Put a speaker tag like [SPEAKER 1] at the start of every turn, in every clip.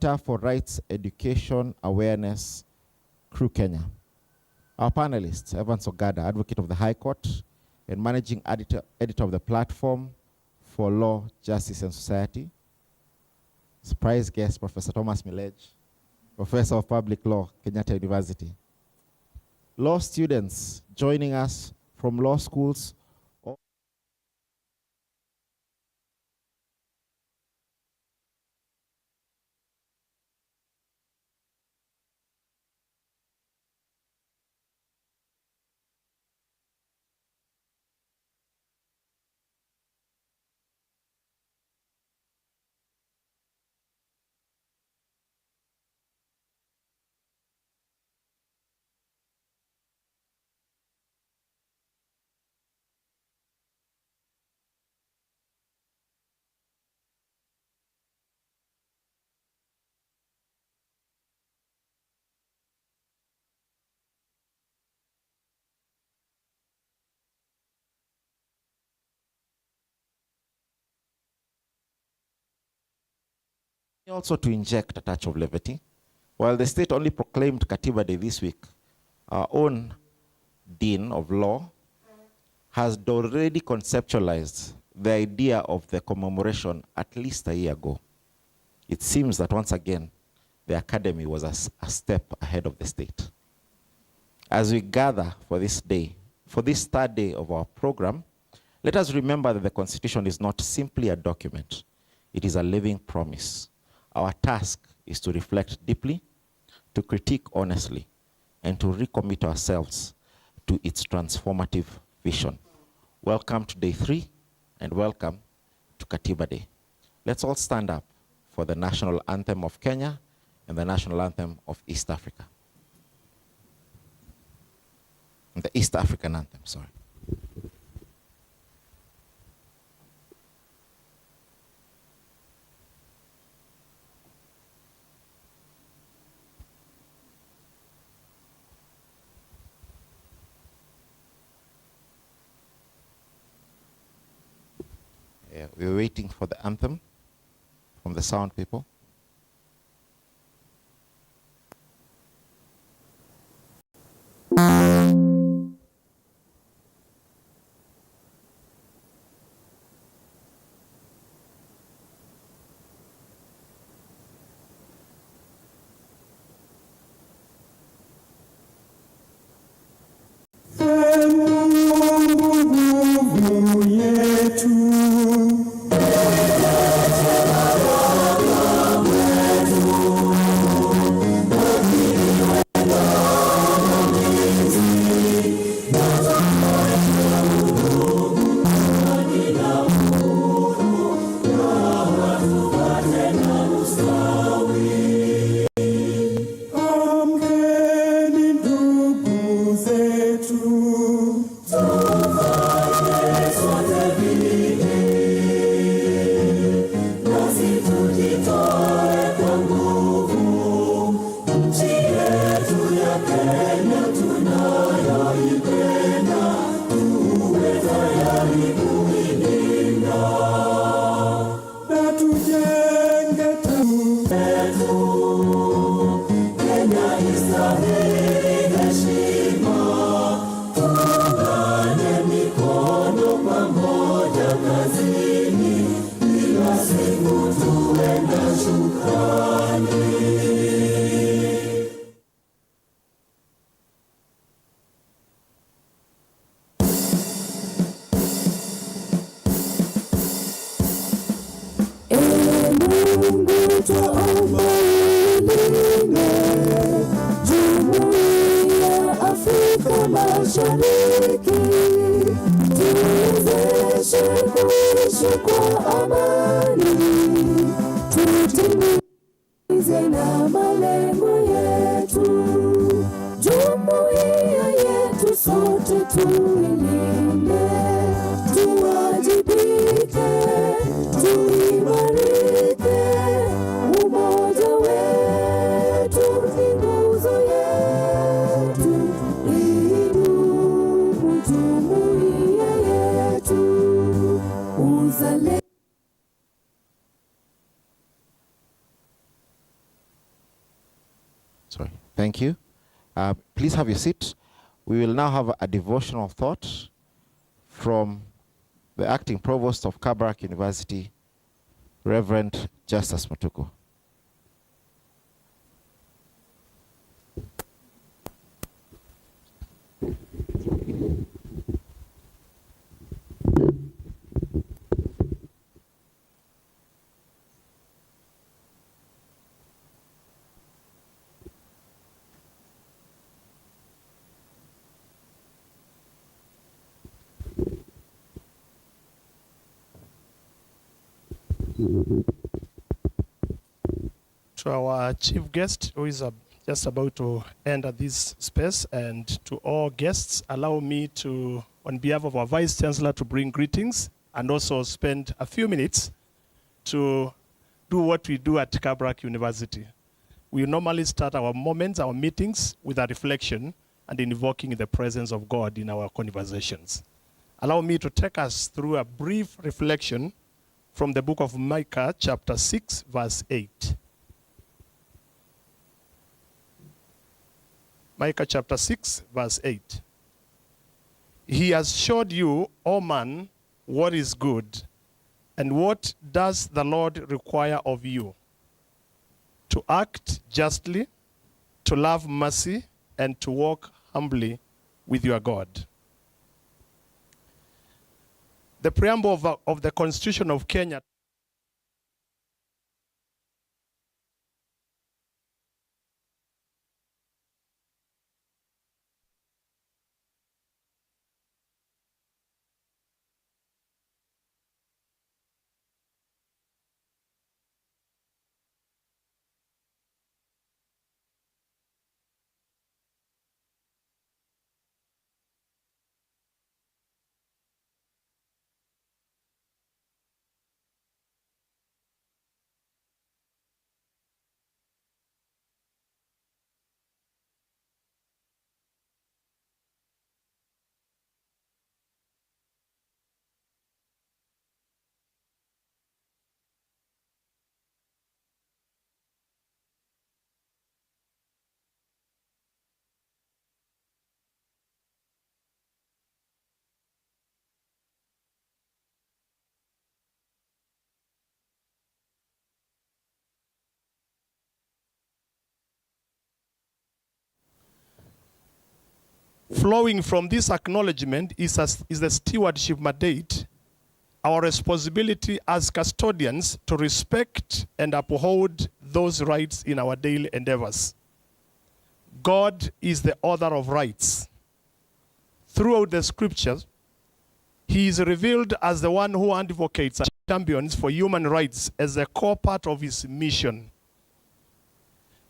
[SPEAKER 1] Center for Rights Education Awareness, CREW Kenya. Our panelists, Evans Ogada, Advocate of the High Court and Managing Editor of the Platform for Law, Justice and Society. Surprise guest, Professor Thomas Milledge, Professor of Public Law, Kenyatta University. Law students joining us from law schools. Also to inject a touch of levity. While the state only proclaimed KATIBA Day this week, our own Dean of Law has already conceptualized the idea of the commemoration at least a year ago. It seems that once again, the academy was a step ahead of the state. As we gather for this day, for this third day of our program, let us remember that the Constitution is not simply a document. It is a living promise. Our task is to reflect deeply, to critique honestly, and to recommit ourselves to its transformative vision. Welcome to day 3, and welcome to KATIBA Day. Let's all stand up for the national anthem of Kenya and the national anthem of East Africa. The East African anthem, sorry. Yeah, we're waiting for the anthem from the sound people. Sorry. Thank you. Please have your seat. We will now have a devotional thought from the acting provost of Kabarak University, Reverend Justus Mutuku.
[SPEAKER 2] To our chief guest, who is just about to enter this space, and to all guests, allow me to, on behalf of our Vice Chancellor, to bring greetings and also spend a few minutes to do what we do at Kabarak University. We normally start our moments, our meetings, with a reflection and invoking the presence of God in our conversations. Allow me to take us through a brief reflection from the book of Micah, chapter 6, verse 8. Micah chapter 6, verse 8. He has showed you, O man, what is good, and what does the Lord require of you? To act justly, to love mercy, and to walk humbly with your God. The preamble of the Constitution of Kenya flowing from this acknowledgement is the stewardship mandate, our responsibility as custodians to respect and uphold those rights in our daily endeavors. God is the author of rights. Throughout the scriptures, he is revealed as the one who advocates and champions for human rights as a core part of his mission.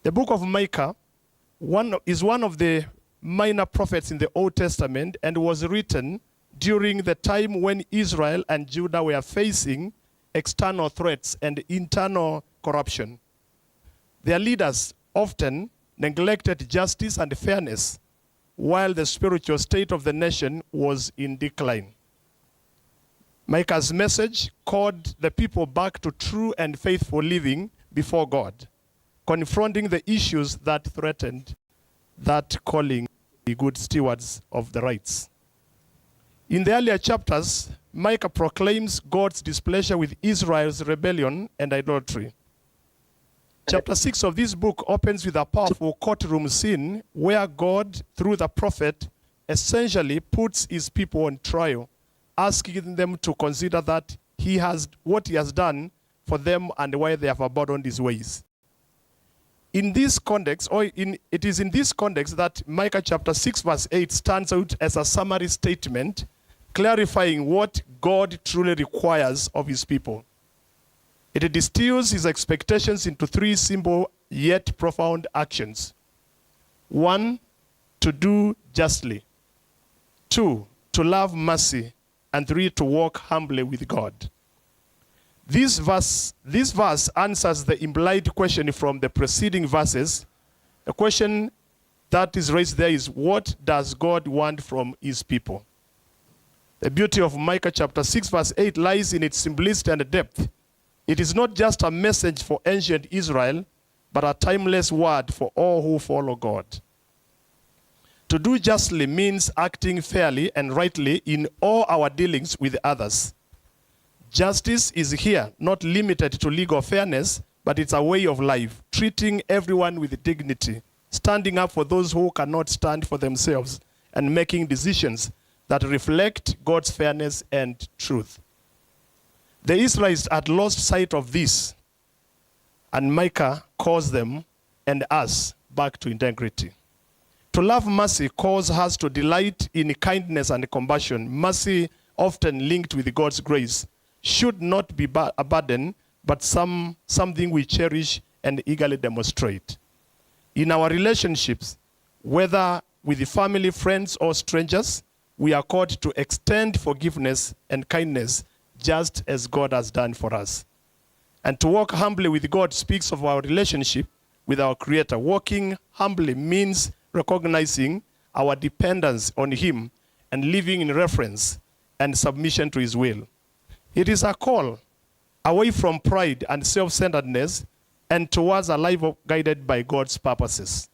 [SPEAKER 2] The book of Micah is one of the minor prophets in the Old Testament and was written during the time when Israel and Judah were facing external threats and internal corruption. Their leaders often neglected justice and fairness, while the spiritual state of the nation was in decline. Micah's message called the people back to true and faithful living before God, confronting the issues that threatened that calling to be good stewards of the rights. In the earlier chapters, Micah proclaims God's displeasure with Israel's rebellion and idolatry. Chapter 6 of this book opens with a powerful courtroom scene where God, through the prophet, essentially puts his people on trial, asking them to consider what he has done for them and why they have abandoned his ways. In this context, it is in this context that Micah chapter 6 verse 8 stands out as a summary statement clarifying what God truly requires of his people. It distills his expectations into three simple yet profound actions. 1, to do justly. 2, to love mercy. And 3, to walk humbly with God. This verse answers the implied question from the preceding verses. The question that is raised there is, what does God want from his people? The beauty of Micah chapter 6 verse 8 lies in its simplicity and depth. It is not just a message for ancient Israel, but a timeless word for all who follow God. To do justly means acting fairly and rightly in all our dealings with others. Justice is here not limited to legal fairness, but it's a way of life, treating everyone with dignity, standing up for those who cannot stand for themselves, and making decisions that reflect God's fairness and truth. The Israelites had lost sight of this, and Micah calls them and us back to integrity. To love mercy calls us to delight in kindness and compassion. Mercy, often linked with God's grace, should not be a burden, but something we cherish and eagerly demonstrate. In our relationships, whether with the family, friends, or strangers, we are called to extend forgiveness and kindness just as God has done for us. And to walk humbly with God speaks of our relationship with our Creator. Walking humbly means recognizing our dependence on Him and living in reverence and submission to His will. It is a call away from pride and self-centeredness and towards a life guided by God's purposes.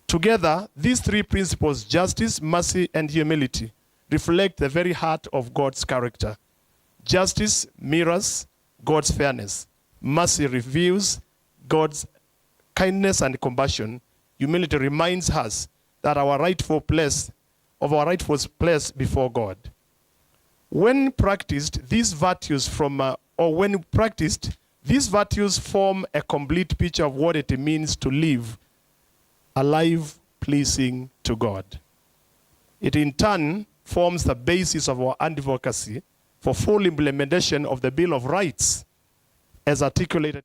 [SPEAKER 2] Together, these three principles, justice, mercy, and humility, reflect the very heart of God's character. Justice mirrors God's fairness. Mercy reveals God's kindness and compassion. Humility reminds us that our rightful place before God. When practiced, these virtues form a complete picture of what it means to live a life pleasing to God. It in turn forms the basis of our advocacy for full implementation of the Bill of Rights as articulated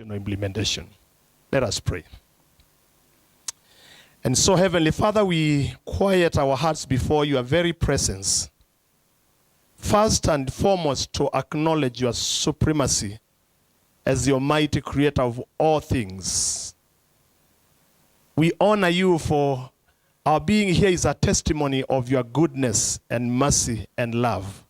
[SPEAKER 2] implementation. Let us pray. And so, Heavenly Father, we quiet our hearts before your very presence. First and foremost, to acknowledge your supremacy as the Almighty Creator of all things. We honor you for our being here is a testimony of your goodness and mercy and love.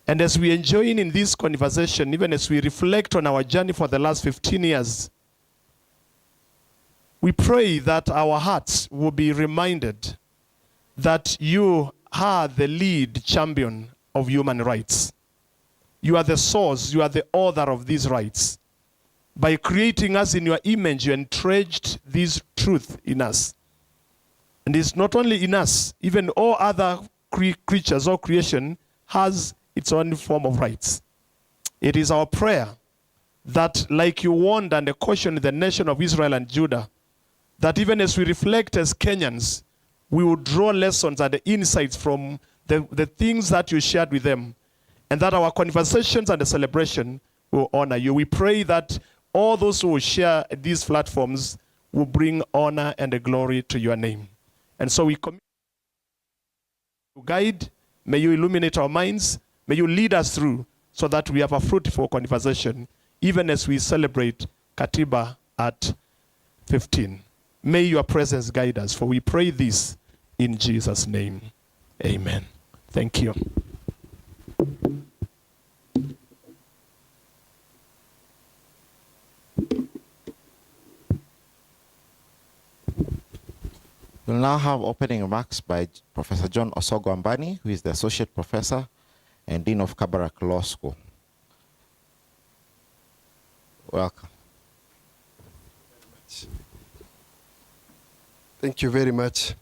[SPEAKER 2] And as we enjoy in this conversation, even as we reflect on our journey for the last 15 years, we pray that our hearts will be reminded that you are the lead champion of human rights. You are the source, you are the author of these rights. By creating us in your image, you entrenched this truth in us. And it's not only in us, even all other creatures or creation has its own form of rights. It is our prayer that, like you warned and cautioned the nation of Israel and Judah, that even as we reflect as Kenyans, we will draw lessons and insights from the things that you shared with them, and that our conversations and the celebration will honor you. We pray that all those who will share these platforms will bring honor and glory to your name. And so we commit to guide. May you illuminate our minds. May you lead us through so that we have a fruitful conversation, even as we celebrate KATIBA at 15. May your presence guide us, for we pray this in Jesus' name. Amen. Thank you.
[SPEAKER 1] We'll now have opening remarks by Professor John Osogo-Ambani, who is the Associate Professor and Dean of Kabarak Law School. Welcome.
[SPEAKER 3] Thank you very much.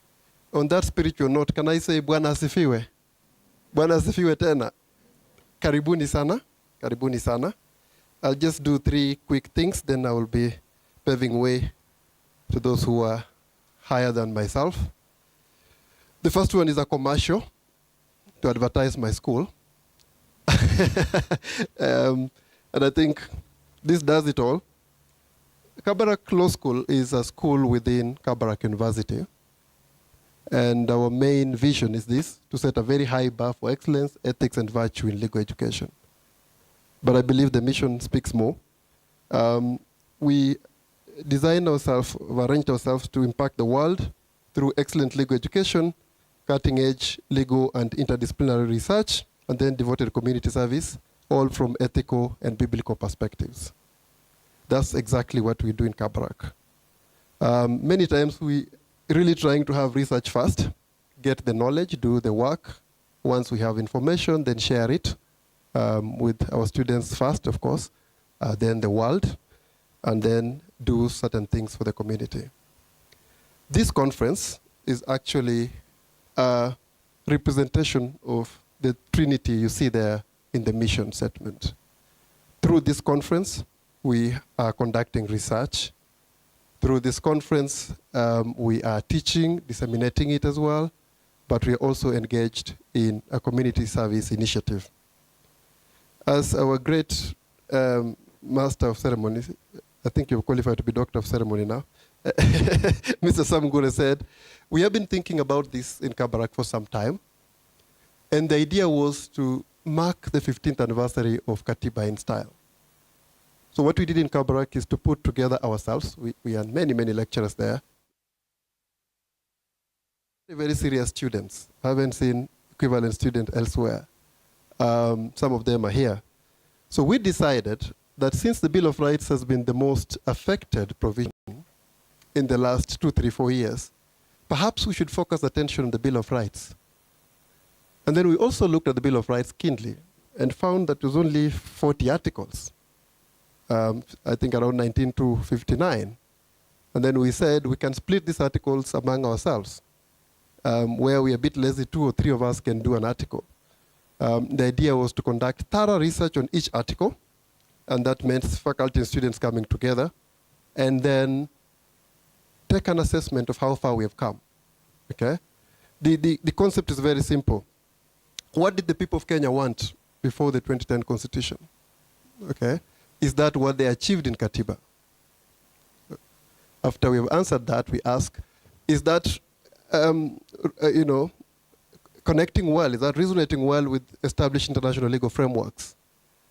[SPEAKER 3] On that spiritual note, can I say Bwana asifiwe? Bwana asifiwe tena. Karibuni sana. Karibuni sana. I'll just do 3 quick things, then I will be paving way to those who are higher than myself. The first one is a commercial to advertise my school. And I think this does it all. Kabarak Law School is a school within Kabarak University. And our main vision is this, to set a very high bar for excellence, ethics, and virtue in legal education. But I believe the mission speaks more. We designed ourselves, arranged ourselves to impact the world through excellent legal education, cutting-edge legal and interdisciplinary research, and then devoted community service, all from ethical and biblical perspectives. That's exactly what we do in Kabarak. Many times we really trying to have research first, get the knowledge, do the work. Once we have information, then share it with our students first, of course, then the world, and then do certain things for the community. This conference is actually a representation of the Trinity you see there in the mission statement. Through this conference, we are conducting research. Through this conference, we are teaching, disseminating it as well, but we are also engaged in a community service initiative. As our great master of ceremonies, I think you're qualified to be doctor of ceremony now, Mr. Sam Gure said, we have been thinking about this in Kabarak for some time, and the idea was to mark the 15th anniversary of KATIBA in style. So what we did in Kabarak is to put together ourselves. We had many, many lecturers there. Very serious students. I haven't seen equivalent students elsewhere. Some of them are here. So we decided that since the Bill of Rights has been the most affected provision in the last 2, 3, 4 years, perhaps we should focus attention on the Bill of Rights. And then we also looked at the Bill of Rights keenly and found that it was only 40 articles. I think around 19 to 59. And then we said we can split these articles among ourselves, where we are a bit lazy, 2 or 3 of us can do an article. The idea was to conduct thorough research on each article, and that meant faculty and students coming together, and then take an assessment of how far we have come. Okay? The concept is very simple. What did the people of Kenya want before the 2010 Constitution? Okay? Is that what they achieved in KATIBA? After we have answered that, we ask, is that, connecting well? Is that resonating well with established international legal frameworks?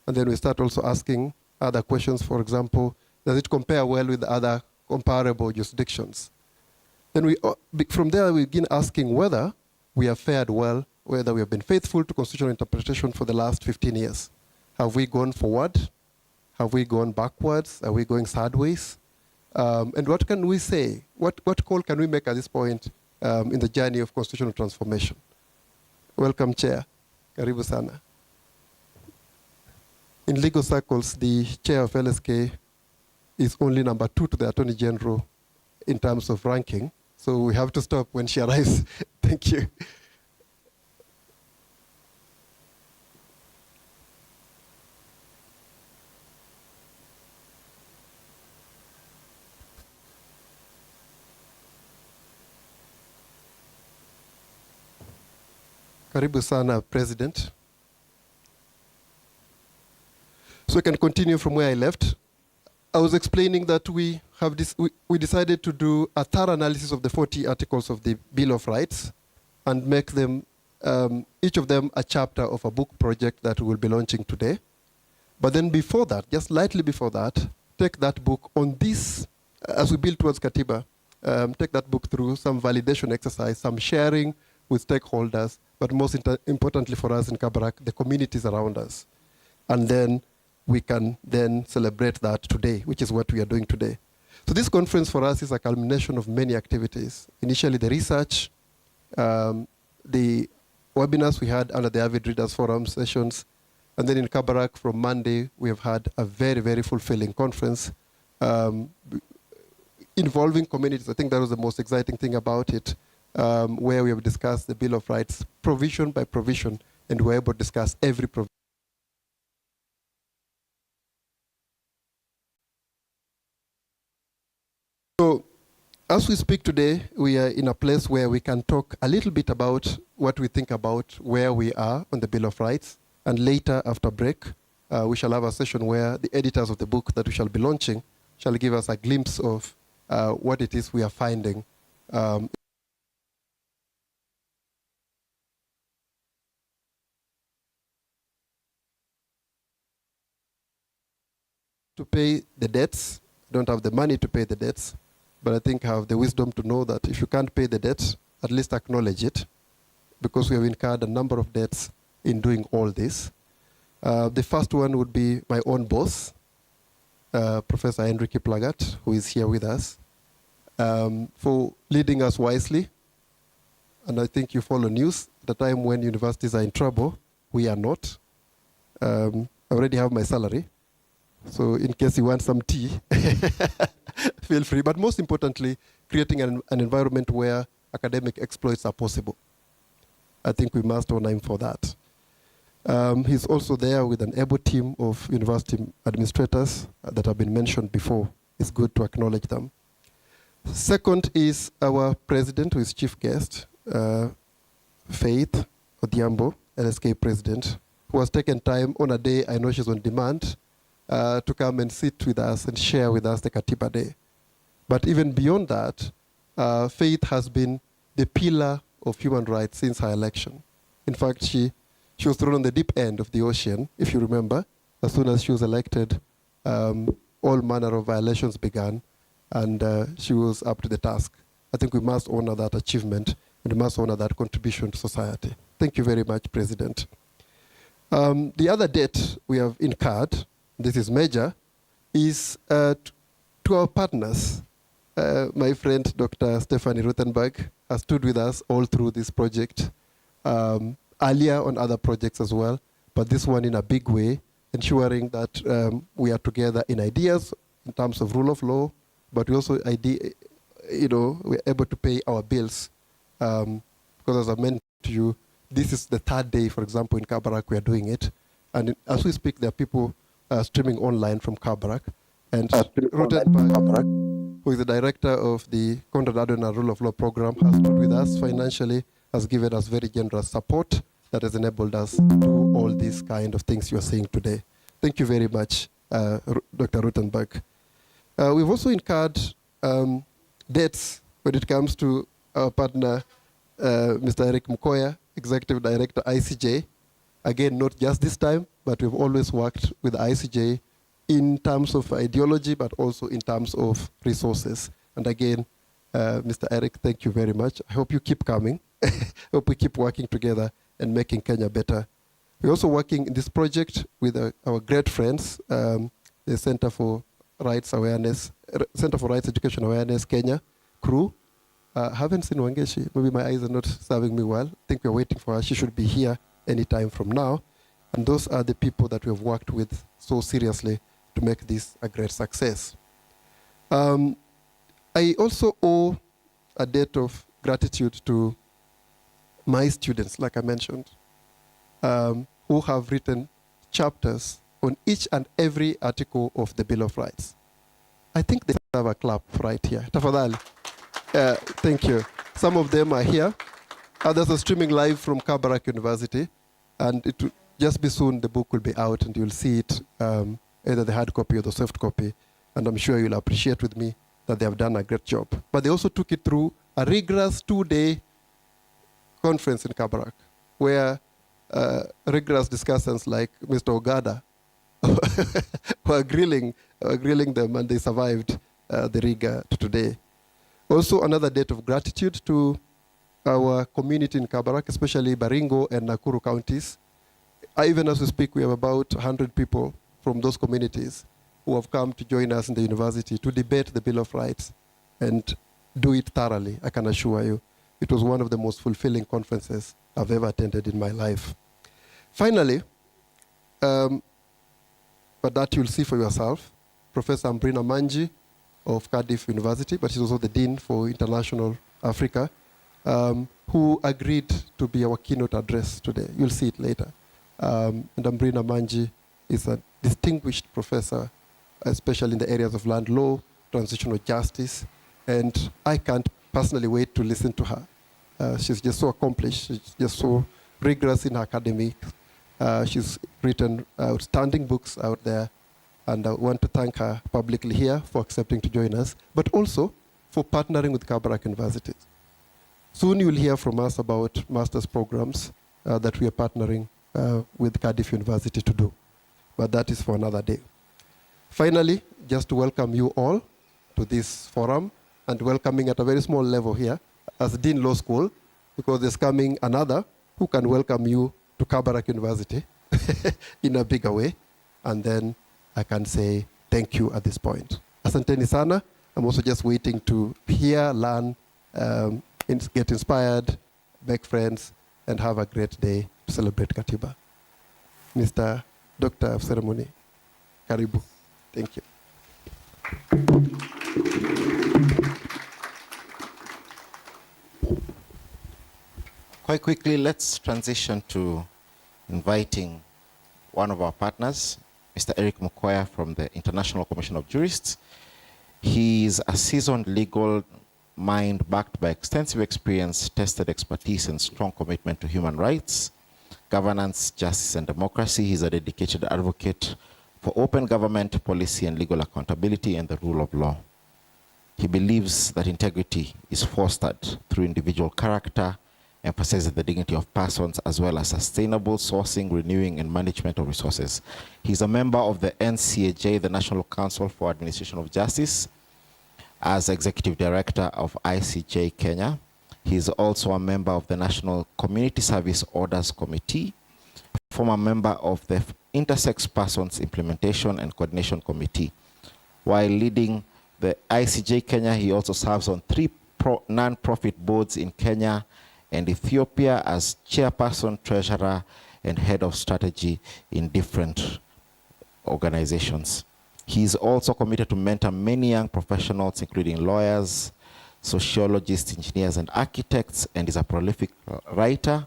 [SPEAKER 3] And then we start also asking other questions. For example, does it compare well with other comparable jurisdictions? Then from there, we begin asking whether we have fared well, whether we have been faithful to constitutional interpretation for the last 15 years. Have we gone forward? Have we gone backwards? Are we going sideways? And what can we say? What call can we make at this point in the journey of constitutional transformation? Welcome, Chair. Karibu sana. In legal circles, the Chair of LSK is only number 2 to the Attorney General in terms of ranking. So we have to stop when she arrives. Thank you. Karibu sana, President. So I can continue from where I left. I was explaining that we decided to do a thorough analysis of the 40 articles of the Bill of Rights and make them, each of them, a chapter of a book project that we will be launching today. But then before that, just slightly before that, take that book on this, as we build towards KATIBA, take that book through some validation exercise, some sharing with stakeholders, but most importantly for us in Kabarak, the communities around us. And then we can then celebrate that today, which is what we are doing today. So this conference for us is a culmination of many activities. Initially the research, the webinars we had under the Avid Readers Forum sessions, and then in Kabarak from Monday, we have had a very, very fulfilling conference involving communities. I think that was the most exciting thing about it, where we have discussed the Bill of Rights provision by provision, and we were able to discuss every provision. So as we speak today, we are in a place where we can talk a little bit about what we think about where we are on the Bill of Rights. And later, after break, we shall have a session where the editors of the book that we shall be launching shall give us a glimpse of what it is we are finding. To pay the debts don't have the money to pay the debts, but I think have the wisdom to know that if you can't pay the debts, at least acknowledge it, because we have incurred a number of debts in doing all this. The first one would be my own boss, Professor Enrique Plagat, who is here with us, for leading us wisely. And I think you follow news. At the time when universities are in trouble, we are not. I already have my salary. So in case you want some tea, feel free. But most importantly, creating an environment where academic exploits are possible. I think we must honor him for that. He's also there with an able team of university administrators that have been mentioned before. It's good to acknowledge them. Second is our president, who is chief guest, Faith Odhiambo, LSK president, who has taken time on a day, I know she's on demand, to come and sit with us and share with us the KATIBA Day. But even beyond that, Faith has been the pillar of human rights since her election. In fact, she was thrown on the deep end of the ocean, if you remember. As soon as she was elected, all manner of violations began, and she was up to the task. I think we must honor that achievement, and we must honor that contribution to society. Thank you very much, President. The other debt we have incurred, this is major, is to our partners. My friend, Dr. Stephanie Ruthenberg, has stood with us all through this project, earlier on other projects as well, but this one in a big way, ensuring that we are together in ideas in terms of rule of law, but we also, we're able to pay our bills. Because as I mentioned to you, this is the third day, for example, in Kabarak, we are doing it. And as we speak, there are people streaming online from Kabarak. And Ruthenberg, who is the director of the Konrad Adenauer Rule of Law Program, has stood with us financially, has given us very generous support that has enabled us to do all these kind of things you are seeing today. Thank you very much, Dr. Ruthenberg. We've also incurred debts when it comes to our partner, Mr. Eric Mukoya, Executive Director, ICJ. Again, not just this time, but we've always worked with ICJ in terms of ideology, but also in terms of resources. And again, Mr. Eric, thank you very much. I hope you keep coming. I hope we keep working together and making Kenya better. We're also working in this project with our great friends, the Center for Rights Awareness, Center for Rights Education Awareness, Kenya, crew. Haven't seen Wangeshi. Maybe my eyes are not serving me well. I think we're waiting for her. She should be here anytime from now. And those are the people that we have worked with so seriously to make this a great success. I also owe a debt of gratitude to my students, like I mentioned, who have written chapters on each and every article of the Bill of Rights. I think they have a clap right here. Tafadhali. Thank you. Some of them are here. Others are streaming live from Kabarak University. And it will just be soon, the book will be out and you'll see it, either the hard copy or the soft copy. And I'm sure you'll appreciate with me that they have done a great job. But they also took it through a rigorous 2-day conference in Kabarak, where rigorous discussants like Mr. Ogada were grilling them, and they survived the rigor to today. Also, another debt of gratitude to our community in Kabarak, especially Baringo and Nakuru counties. Even as we speak, we have about 100 people from those communities who have come to join us in the university to debate the Bill of Rights and do it thoroughly, I can assure you. It was one of the most fulfilling conferences I've ever attended in my life. Finally, but that you'll see for yourself, Professor Ambrina Manji of Cardiff University, but she's also the Dean for International Africa, who agreed to be our keynote address today. You'll see it later. And Ambrina Manji is a distinguished professor, especially in the areas of land law, transitional justice, and I can't personally wait to listen to her. She's just so accomplished, she's just so rigorous in her academic. She's written outstanding books out there, and I want to thank her publicly here for accepting to join us, but also for partnering with Kabarak University. Soon you'll hear from us about master's programs that we are partnering with Cardiff University to do, but that is for another day. Finally, just to welcome you all to this forum, and welcoming at a very small level here as Dean Law School, because there's coming another who can welcome you to Kabarak University in a bigger way. And then I can say thank you at this point. Asanteni sana. I'm also just waiting to hear, learn, get inspired, make friends, and have a great day to celebrate Katiba. Mr. Doctor of Ceremony, karibu. Thank you.
[SPEAKER 1] Quite quickly, let's transition to inviting one of our partners, Mr. Eric Mukwaya from the International Commission of Jurists. He is a seasoned legal mind backed by extensive experience, tested expertise, and strong commitment to human rights, governance, justice, and democracy. He's a dedicated advocate for open government policy and legal accountability and the rule of law. He believes that integrity is fostered through individual character, emphasizing the dignity of persons, as well as sustainable sourcing, renewing, and management of resources. He's a member of the NCAJ, the National Council for Administration of Justice, as Executive Director of ICJ Kenya. He is also a member of the National Community Service Orders Committee, former member of the Intersex Persons Implementation and Coordination Committee. While leading the ICJ Kenya, he also serves on 3 non-profit boards in Kenya and Ethiopia as chairperson, treasurer, and head of strategy in different organizations. He is also committed to mentor many young professionals, including lawyers, sociologists, engineers, and architects, and is a prolific writer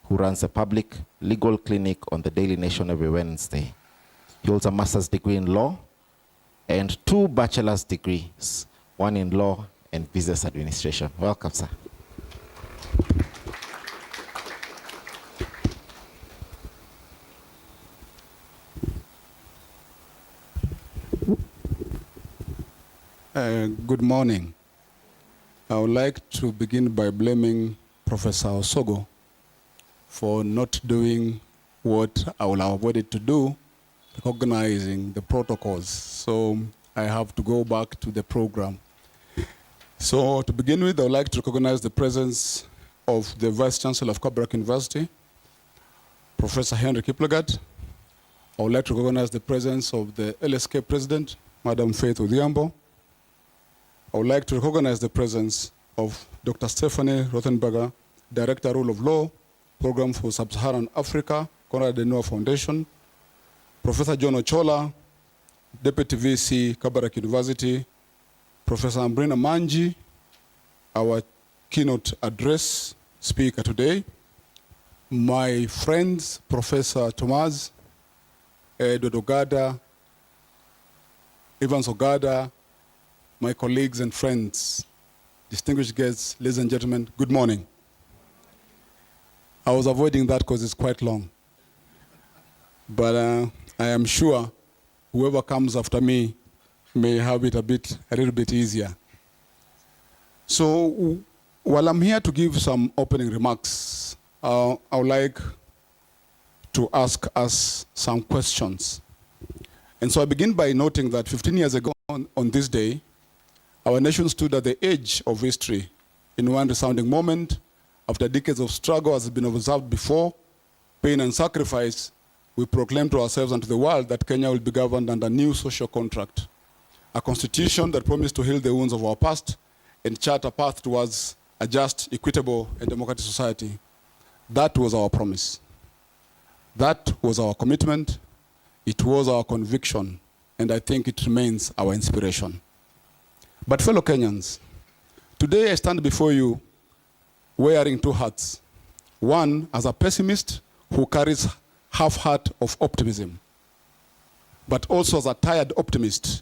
[SPEAKER 1] who runs a public legal clinic on the Daily Nation every Wednesday. He holds a master's degree in law and 2 bachelor's degrees, one in law and business administration. Welcome, sir.
[SPEAKER 4] Good morning. I would like to begin by blaming Professor Osogo for not doing what I would have wanted to do, recognizing the protocols. So I have to go back to the program. So to begin with, I would like to recognize the presence of the Vice Chancellor of Kabarak University, Professor Henry Kiplagat. I would like to recognize the presence of the LSK President, Madam Faith Odhiambo. I would like to recognize the presence of Dr. Stephanie Rothenberger, Director, Rule of Law, Program for Sub-Saharan Africa, Konrad Adenauer Foundation, Professor John Ochola, Deputy VC, Kabarak University, Professor Ambrina Manji, our keynote address speaker today, my friends, Professor Thomas, Edward Ogada, Evans Ogada, my colleagues and friends, distinguished guests, ladies and gentlemen, good morning. I was avoiding that because it's quite long. But I am sure whoever comes after me may have it a little bit easier. So while I'm here to give some opening remarks, I would like to ask us some questions. And so I begin by noting that 15 years ago on this day, our nation stood at the edge of history in one resounding moment. After decades of struggle, as has been observed before, pain and sacrifice, we proclaimed to ourselves and to the world that Kenya will be governed under a new social contract, a constitution that promised to heal the wounds of our past and chart a path towards a just, equitable, and democratic society. That was our promise. That was our commitment. It was our conviction, and I think it remains our inspiration. But fellow Kenyans, today I stand before you wearing 2 hats. One, as a pessimist who carries half heart of optimism, but also as a tired optimist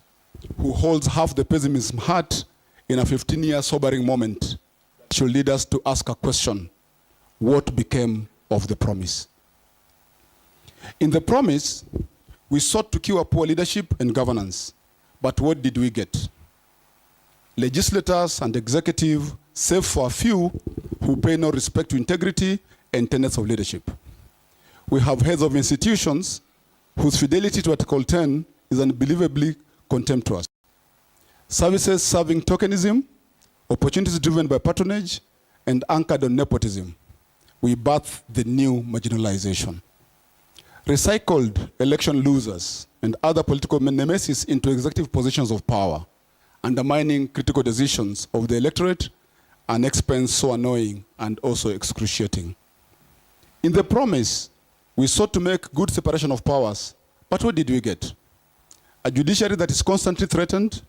[SPEAKER 4] who holds half the pessimism heart in a 15-year sobering moment that should lead us to ask a question: what became of the promise? In the promise, we sought to cure poor leadership and governance, but what did we get? Legislators and executive, save for a few who pay no respect to integrity and tenets of leadership. We have heads of institutions whose fidelity to Article 10 is unbelievably contemptuous. Services serving tokenism, opportunities driven by patronage, and anchored on nepotism. We birth the new marginalization. Recycled election losers and other political nemesis into executive positions of power, undermining critical decisions of the electorate, an expense so annoying and also excruciating. In the promise, we sought to make good separation of powers, but what did we get? A judiciary that is constantly threatened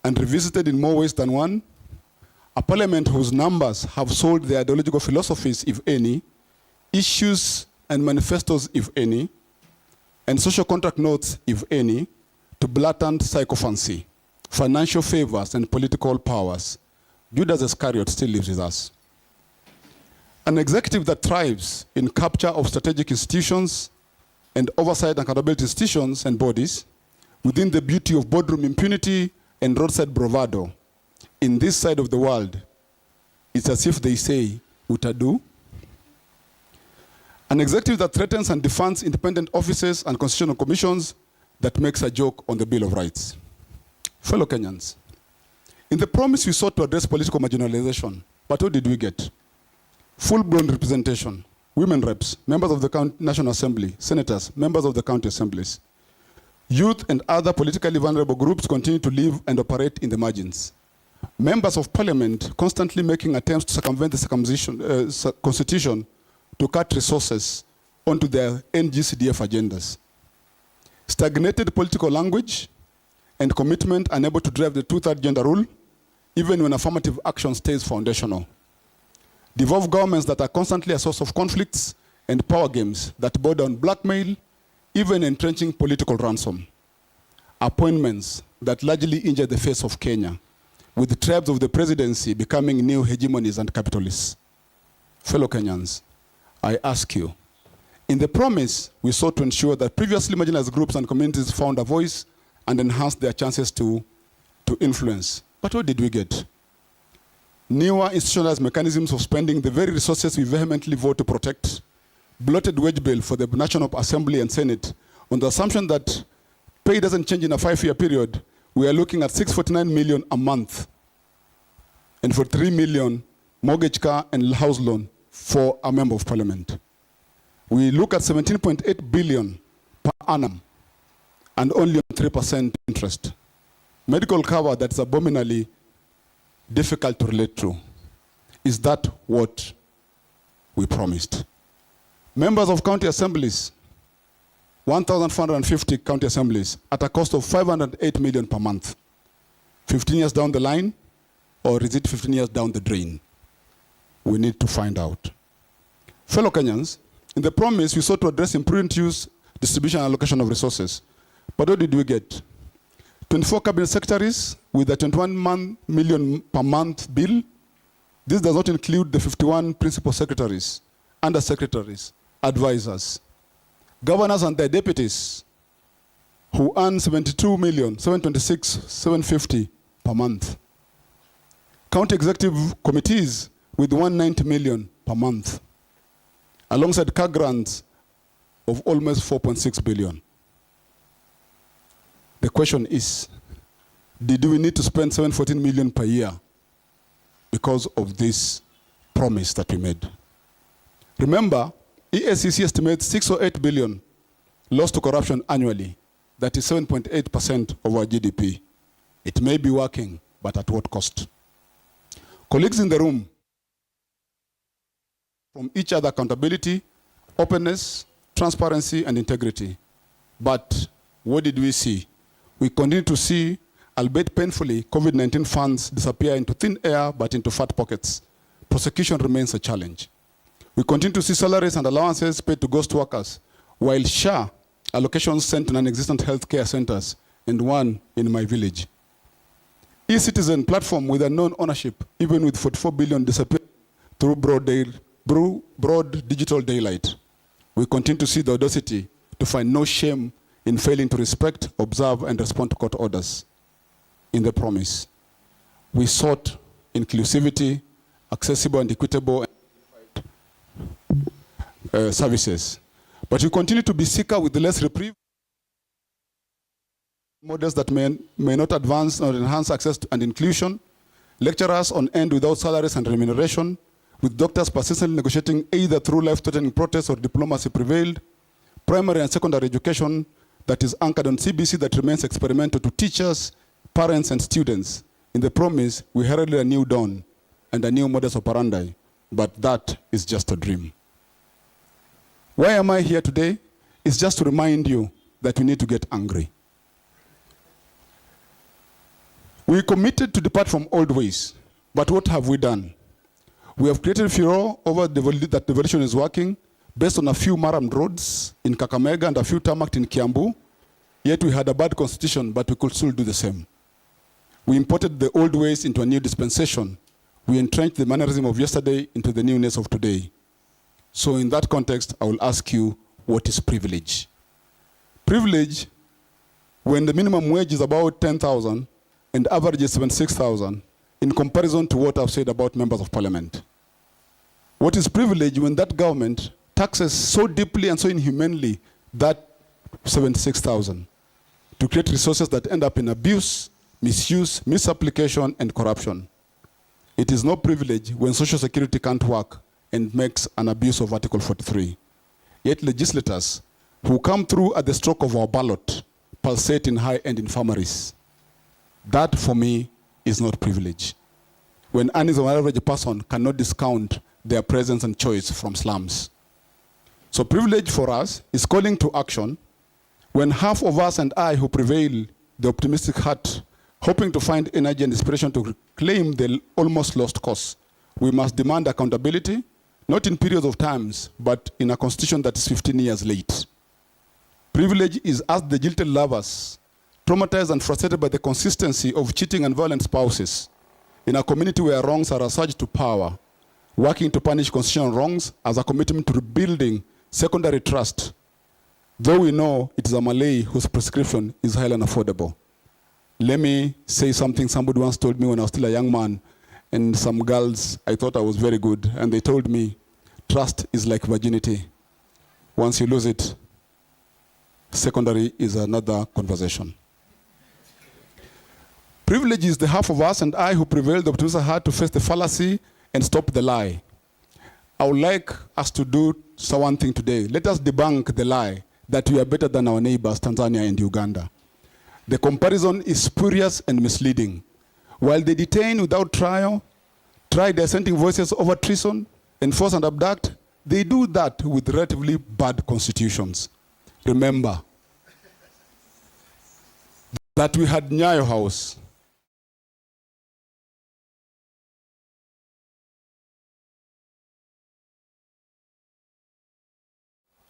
[SPEAKER 4] and revisited in more ways than one, a parliament whose numbers have sold their ideological philosophies, if any, issues and manifestos, if any, and social contract notes, if any, to blatant sycophancy, financial favors, and political powers. Judas Iscariot still lives with us. An executive that thrives in capture of strategic institutions and oversight and accountability institutions and bodies within the beauty of boardroom impunity and roadside bravado. In this side of the world, it's as if they say, utadu. An executive that threatens and defunds independent offices and constitutional commissions that makes a joke on the Bill of Rights. Fellow Kenyans, in the promise we sought to address political marginalization, but what did we get? Full-blown representation, women reps, members of the National Assembly, senators, members of the county assemblies. Youth and other politically vulnerable groups continue to live and operate in the margins. Members of parliament constantly making attempts to circumvent the constitution to cut resources onto their NGCDF agendas. Stagnated political language and commitment unable to drive the two-third gender rule, even when affirmative action stays foundational. Devolved governments that are constantly a source of conflicts and power games that border on blackmail, even entrenching political ransom. Appointments that largely injure the face of Kenya, with the tribes of the presidency becoming new hegemonies and capitalists. Fellow Kenyans, I ask you, in the promise, we sought to ensure that previously marginalized groups and communities found a voice and enhanced their chances to influence. But what did we get? Newer institutionalized mechanisms of spending the very resources we vehemently vote to protect, bloated wage bill for the National Assembly and Senate, on the assumption that pay doesn't change in a 5-year period, we are looking at 649 million a month, and for 3 million mortgage, car, and house loan for a member of parliament. We look at 17.8 billion per annum, and only on 3% interest. Medical cover that's abominably difficult to relate to. Is that what we promised? Members of county assemblies, 1,450 county assemblies at a cost of 508 million per month. 15 years down the line, or is it 15 years down the drain? We need to find out. Fellow Kenyans, in the promise, we sought to address imprudent use, distribution, and allocation of resources. But what did we get? 24 cabinet secretaries with a 21 million per month bill. This does not include the 51 principal secretaries, under secretaries, advisors, governors and their deputies who earn 72 million, 726, 750 per month. County executive committees with 190 million per month, alongside car grants of almost 4.6 billion. The question is, did we need to spend 714 million per year because of this promise that we made? Remember, EACC estimates 6 or 8 billion lost to corruption annually. That is 7.8% of our GDP. It may be working, but at what cost? Colleagues in the room, from each other accountability, openness, transparency, and integrity. But what did we see? We continue to see, albeit painfully, COVID-19 funds disappear into thin air, but into fat pockets. Prosecution remains a challenge. We continue to see salaries and allowances paid to ghost workers, while SHA allocations sent to non-existent healthcare centers, and one in my village. E-Citizen platform with unknown ownership, even with 44 billion disappearing through broad digital daylight. We continue to see the audacity to find no shame in failing to respect, observe, and respond to court orders. In the promise, we sought inclusivity, accessible and equitable services. But we continue to be seeker with less reprieve. models that may not advance or enhance access and inclusion, lecturers on end without salaries and remuneration, with doctors persistently negotiating either through life-threatening protests or diplomacy prevailed, primary and secondary education that is anchored on CBC that remains experimental to teachers, parents, and students. In the promise, we heralded a new dawn and a new modus operandi, but that is just a dream. Why am I here today? It's just to remind you that we need to get angry. We committed to depart from old ways, but what have we done? We have created furor over that devolution is working based on a few marammed roads in Kakamega and a few tarmacked in Kiambu, yet we had a bad constitution, but we could still do the same. We imported the old ways into a new dispensation. We entrenched the mannerism of yesterday into the newness of today. So in that context, I will ask you, what is privilege? Privilege, when the minimum wage is about 10,000 and average is 76,000, in comparison to what I've said about members of parliament. What is privilege when that government taxes so deeply and so inhumanely that 76,000 to create resources that end up in abuse, misuse, misapplication, and corruption? It is no privilege when Social Security can't work and makes an abuse of Article 43. Yet legislators who come through at the stroke of our ballot pulsate in high-end infirmaries. That, for me, is not privilege. When earnings of an average person cannot discount their presence and choice from slums. So privilege for us is calling to action when half of us and I who prevail the optimistic heart, hoping to find energy and inspiration to claim the almost lost cause. We must demand accountability, not in periods of times, but in a constitution that is 15 years late. Privilege is us, the jilted lovers, traumatized and frustrated by the consistency of cheating and violent spouses, in a community where wrongs are assuaged to power, working to punish constitutional wrongs as a commitment to rebuilding secondary trust, though we know it is a Malay whose prescription is highly unaffordable. Let me say something somebody once told me when I was still a young man, and some girls, I thought I was very good, and they told me, trust is like virginity. Once you lose it, secondary is another conversation. Privilege is the half of us and I who prevailed the optimistic heart to face the fallacy and stop the lie. I would like us to do one thing today. Let us debunk the lie that we are better than our neighbors, Tanzania and Uganda. The comparison is spurious and misleading. While they detain without trial, try dissenting voices over treason, enforce and abduct, they do that with relatively bad constitutions. Remember that we had Nyayo House,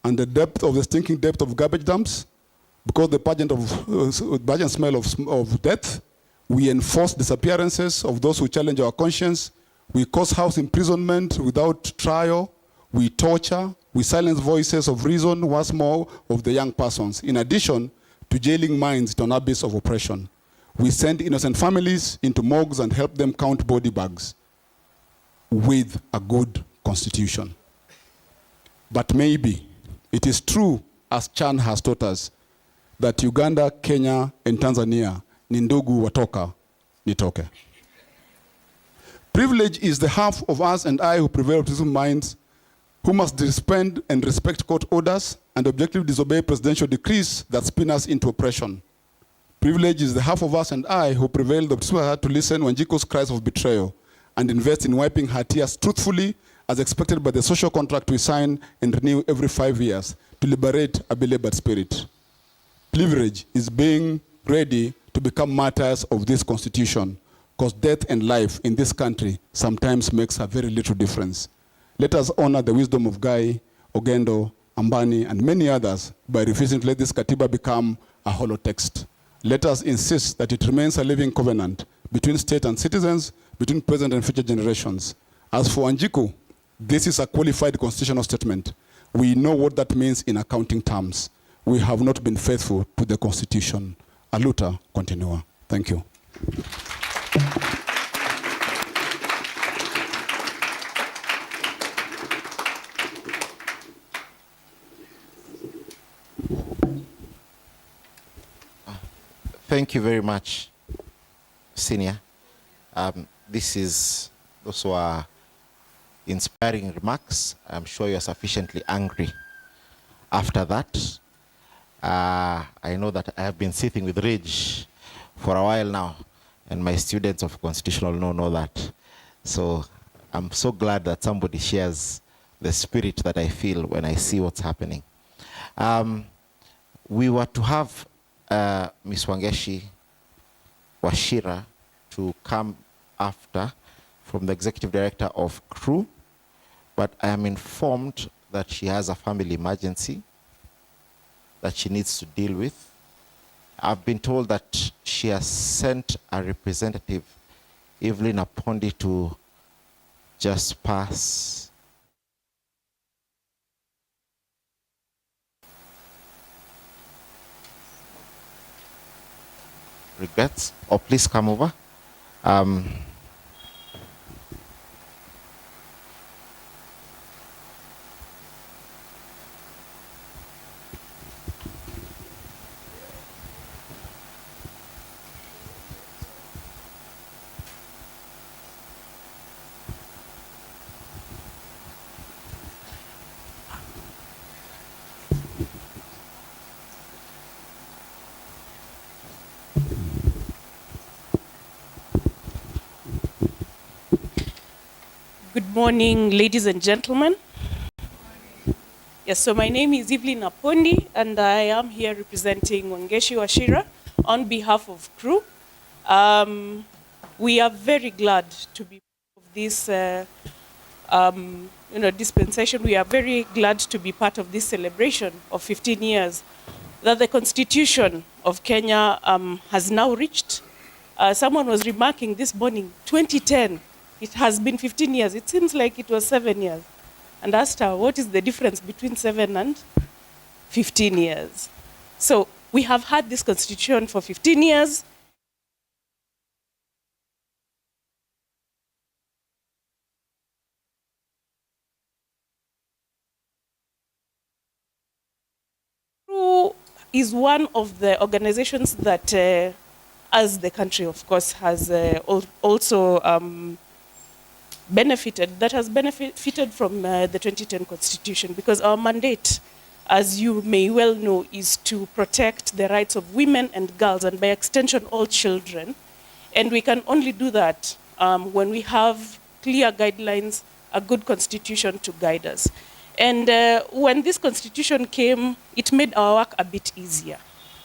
[SPEAKER 4] and the depth of the stinking depth of garbage dumps, because the pageant smell of death, we enforce disappearances of those who challenge our conscience, we cause house imprisonment without trial, we torture, we silence voices of reason, once more, of the young persons. In addition to jailing minds to an abyss of oppression, we send innocent families into morgues and help them count body bags with a good constitution. But maybe it is true, as Chan has taught us, that Uganda, Kenya, and Tanzania ni ndugu watoka nitoke. Privilege is the half of us and I who prevail with minds, who must suspend and respect court orders and objectively disobey presidential decrees that spin us into oppression. Privilege is the half of us and I who prevail the heart to listen Wanjiko's cries of betrayal and invest in wiping her tears truthfully as expected by the social contract we sign and renew every 5 years to liberate a belabored spirit. Privilege is being ready to become martyrs of this constitution, because death and life in this country sometimes makes a very little difference. Let us honor the wisdom of Guy, Ogendo, Ambani, and many others by refusing to let this KATIBA become a hollow text. Let us insist that it remains a living covenant between state and citizens, between present and future generations. As for Wanjiku, this is a qualified constitutional statement. We know what that means in accounting terms. We have not been faithful to the Constitution. Aluta continua. Thank you.
[SPEAKER 1] Thank you very much, Senior. Those were inspiring remarks. I'm sure you're sufficiently angry after that. I know that I have been sitting with rage for a while now, and my students of constitutional law know that. So I'm so glad that somebody shares the spirit that I feel when I see what's happening. We were to have Ms. Wangeshi Wachira to come after from the Executive Director of CRU, but I am informed that she has a family emergency that she needs to deal with. I've been told that she has sent a representative, Evelyn Apondi, to just pass. Regrets, or please come over.
[SPEAKER 5] Good morning, ladies and gentlemen. Yes, so my name is Evelyn Apondi, and I am here representing Wangeshi Wachira on behalf of CRU. We are very glad to be part of this dispensation. We are very glad to be part of this celebration of 15 years that the Constitution of Kenya has now reached. Someone was remarking this morning, 2010. It has been 15 years. It seems like it was 7 years. And asked her, what is the difference between 7 and 15 years? So we have had this constitution for 15 years. CRU is one of the organizations that, as the country, of course, has also has benefited from the 2010 Constitution, because our mandate, as you may well know, is to protect the rights of women and girls, and by extension, all children. And we can only do that when we have clear guidelines, a good constitution to guide us. And when this constitution came, it made our work a bit easier.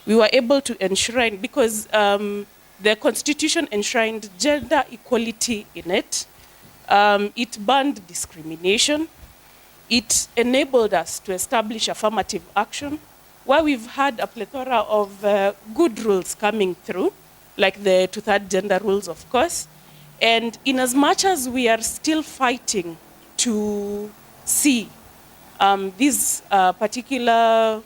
[SPEAKER 5] We were able to enshrine, because the constitution enshrined gender equality in it. It banned discrimination. It enabled us to establish affirmative action, where we've had a plethora of good rules coming through, like the two-third gender rules, of course. And in as much as we are still fighting to see these particular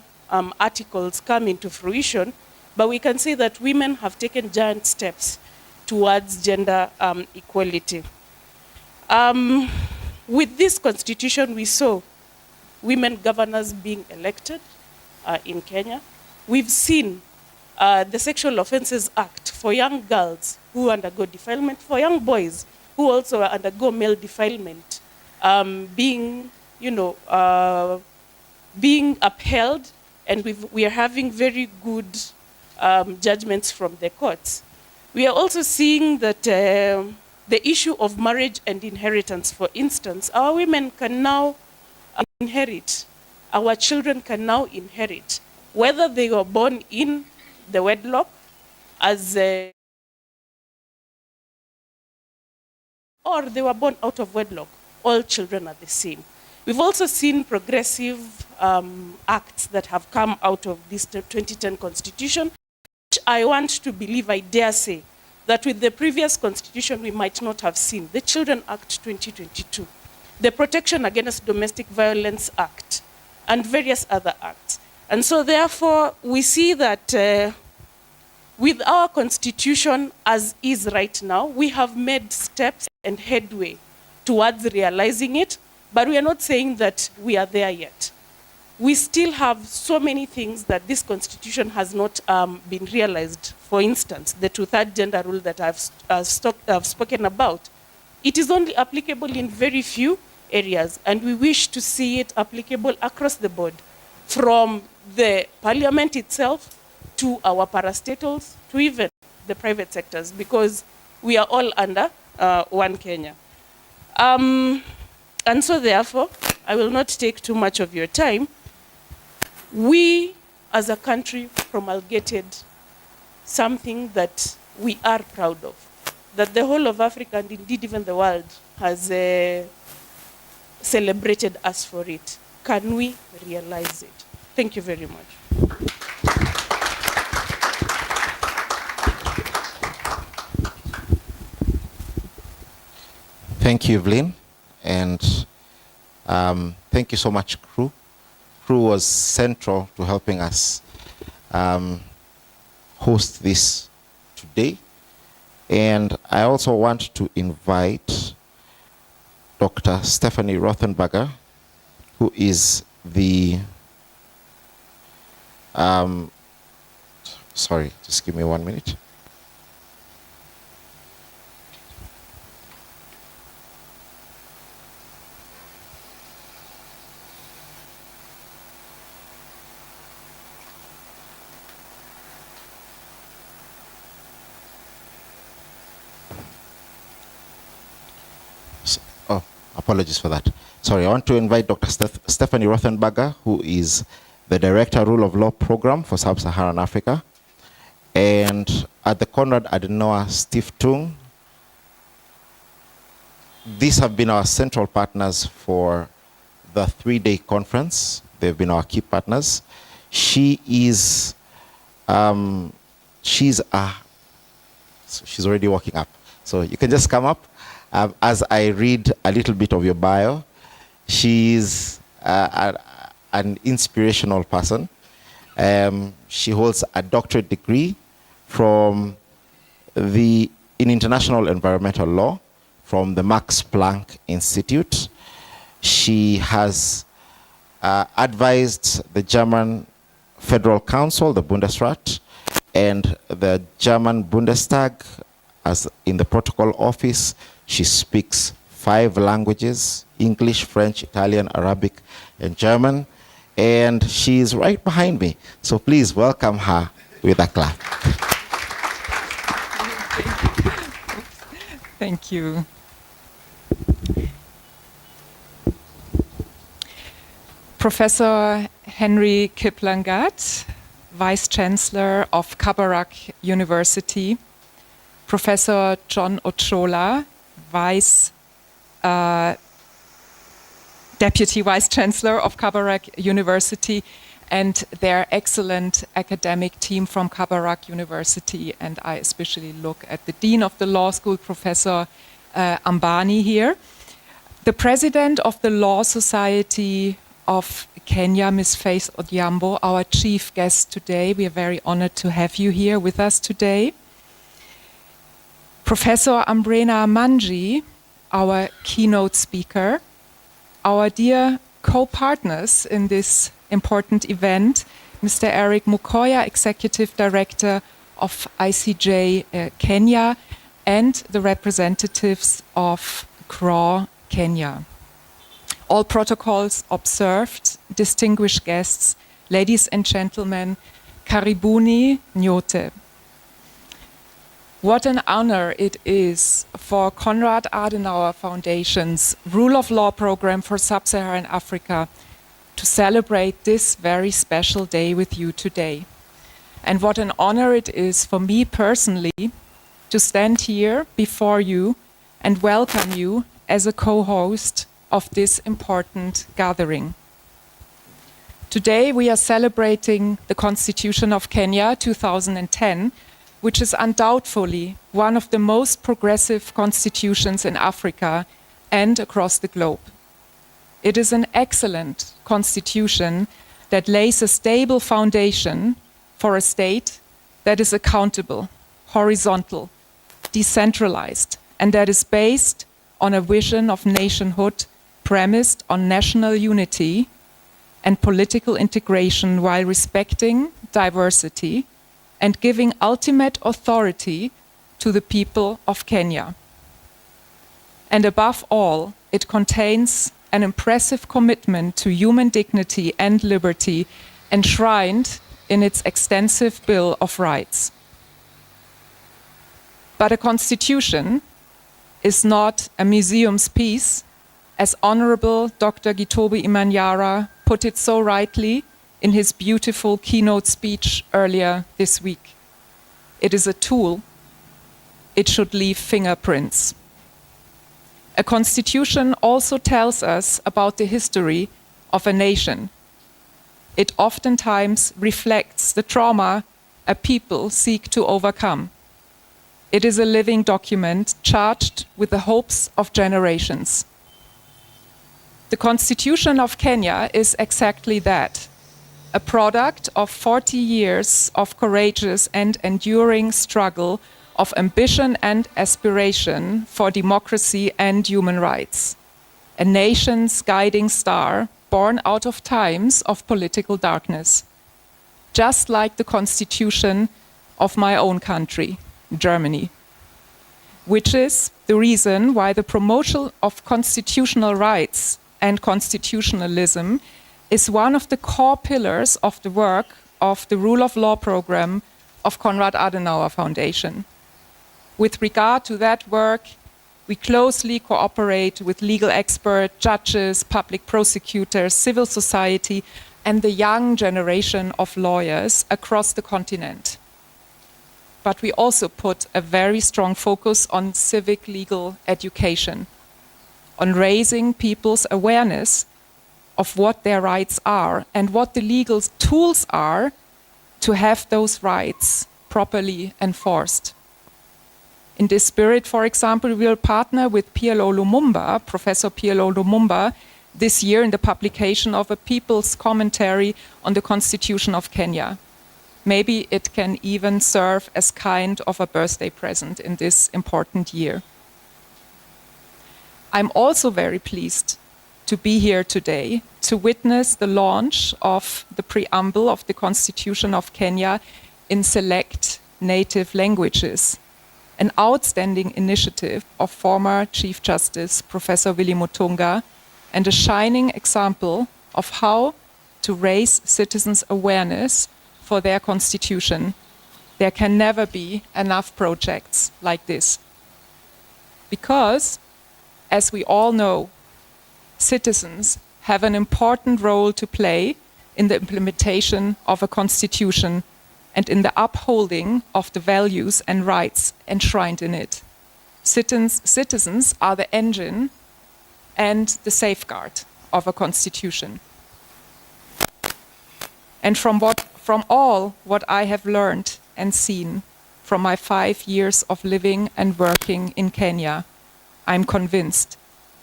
[SPEAKER 5] articles come into fruition, but we can say that women have taken giant steps towards gender equality. With this constitution, we saw women governors being elected in Kenya. We've seen the Sexual Offences Act for young girls who undergo defilement, for young boys who also undergo male defilement, being upheld, and we are having very good judgments from the courts. We are also seeing that the issue of marriage and inheritance, for instance, our women can now inherit, our children can now inherit, whether they were born in the wedlock as or they were born out of wedlock. All children are the same. We've also seen progressive acts that have come out of this 2010 Constitution, which I want to believe, I dare say, that with the previous constitution we might not have seen. The Children Act 2022, the Protection Against Domestic Violence Act, and various other acts. And so therefore we see that with our constitution as is right now, we have made steps and headway towards realizing it, but we are not saying that we are there yet. we still have so many things that this constitution has not been realized. For instance, the two-third gender rule that I've spoken about, it is only applicable in very few areas, and we wish to see it applicable across the board, from the parliament itself to our parastatals to even the private sectors, because we are all under one Kenya. And so therefore, I will not take too much of your time. We, as a country, promulgated something that we are proud of, that the whole of Africa, and indeed even the world, has celebrated us for it. Can we realize it? Thank you very much.
[SPEAKER 1] Thank you, Evelyn, and thank you so much, Crew. Crew was central to helping us host this today. And I also want to invite Dr. Stephanie Rothenberger, who is the, sorry, just give me 1 minute. Oh, apologies for that. Sorry, I want to invite Dr. Stephanie Rothenberger, who is the Director Rule of Law Program for Sub-Saharan Africa. And at the Konrad Adenauer Stiftung, these have been our central partners for the 3-day conference. They've been our key partners. She is, she's already walking up. So you can just come up. As I read a little bit of your bio, she's an inspirational person. She holds a doctorate degree in international environmental law from the Max Planck Institute. She has advised the German Federal Council, the Bundesrat, and the German Bundestag as in the protocol office. She speaks 5 languages: English, French, Italian, Arabic, and German. And she's right behind me. So please welcome her with a clap.
[SPEAKER 6] Thank you. Professor Henry Kiplangat, Vice Chancellor of Kabarak University. Professor John Ochola, Deputy Vice Chancellor of Kabarak University, and their excellent academic team from Kabarak University. And I especially look at the Dean of the Law School, Professor Ambani here. The President of the Law Society of Kenya, Ms. Faith Odhiambo, our chief guest today. We are very honored to have you here with us today. Professor Ambrena Manji, our keynote speaker, our dear co-partners in this important event, Mr. Eric Mukoya, Executive Director of ICJ Kenya, and the representatives of CRAW Kenya. All protocols observed, distinguished guests, ladies and gentlemen, karibuni nyote. What an honor it is for Konrad Adenauer Foundation's Rule of Law program for Sub-Saharan Africa to celebrate this very special day with you today. And what an honor it is for me personally to stand here before you and welcome you as a co-host of this important gathering. Today we are celebrating the Constitution of Kenya 2010, which is undoubtedly one of the most progressive constitutions in Africa and across the globe. It is an excellent constitution that lays a stable foundation for a state that is accountable, horizontal, decentralized, and that is based on a vision of nationhood premised on national unity and political integration while respecting diversity and giving ultimate authority to the people of Kenya. And above all, it contains an impressive commitment to human dignity and liberty enshrined in its extensive Bill of Rights. But a constitution is not a museum's piece, as Honorable Dr. Gitobi Imanyara put it so rightly in his beautiful keynote speech earlier this week. It is a tool. It should leave fingerprints. A constitution also tells us about the history of a nation. It oftentimes reflects the trauma a people seek to overcome. It is a living document charged with the hopes of generations. The Constitution of Kenya is exactly that, a product of 40 years of courageous and enduring struggle, of ambition and aspiration for democracy and human rights, a nation's guiding star born out of times of political darkness, just like the constitution of my own country, Germany, which is the reason why the promotion of constitutional rights and constitutionalism is one of the core pillars of the work of the Rule of Law program of Konrad Adenauer Foundation. With regard to that work, we closely cooperate with legal experts, judges, public prosecutors, civil society, and the young generation of lawyers across the continent. But we also put a very strong focus on civic legal education, on raising people's awareness of what their rights are and what the legal tools are to have those rights properly enforced. In this spirit, for example, we will partner with PLO Lumumba, Professor PLO Lumumba, this year in the publication of a people's commentary on the Constitution of Kenya. Maybe it can even serve as kind of a birthday present in this important year. I'm also very pleased to be here today to witness the launch of the preamble of the Constitution of Kenya in select native languages, an outstanding initiative of former Chief Justice Professor Willy Mutunga, and a shining example of how to raise citizens' awareness for their constitution. There can never be enough projects like this. Because, as we all know, citizens have an important role to play in the implementation of a constitution and in the upholding of the values and rights enshrined in it. Citizens are the engine and the safeguard of a constitution. And from all what I have learned and seen from my 5 years of living and working in Kenya, I'm convinced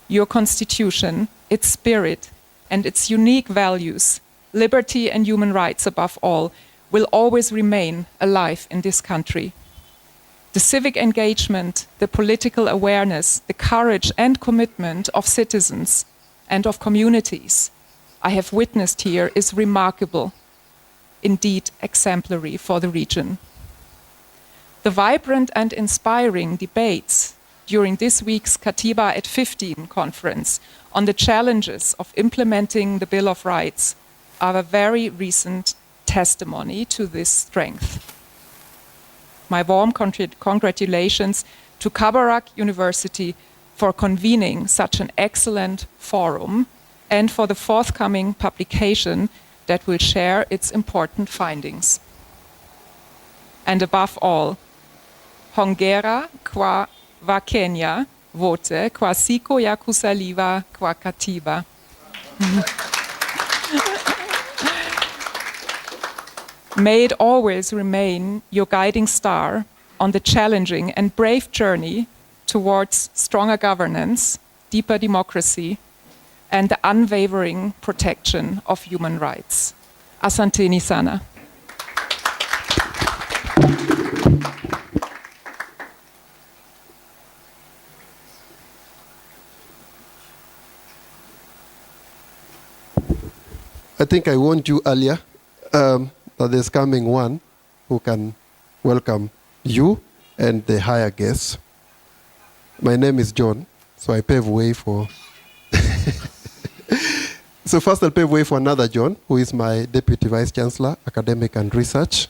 [SPEAKER 6] your constitution, its spirit, and its unique values, liberty and human rights above all, will always remain alive in this country. The civic engagement, the political awareness, the courage and commitment of citizens and of communities I have witnessed here is remarkable, indeed exemplary for the region. The vibrant and inspiring debates during this week's KATIBA at 15 conference on the challenges of implementing the Bill of Rights are a very recent testimony to this strength. My warm congratulations to Kabarak University for convening such an excellent forum and for the forthcoming publication that will share its important findings. And above all, hongera qua va Kenya vote qua siko ya kusaliva qua KATIBA. May it always remain your guiding star on the challenging and brave journey towards stronger governance, deeper democracy, and the unwavering protection of human rights. Asanteni sana.
[SPEAKER 3] I think I warned you earlier that there's coming one who can welcome you and the higher guests. My name is John, so I pave way for... So first I'll pave way for another John, who is my Deputy Vice Chancellor, Academic and Research,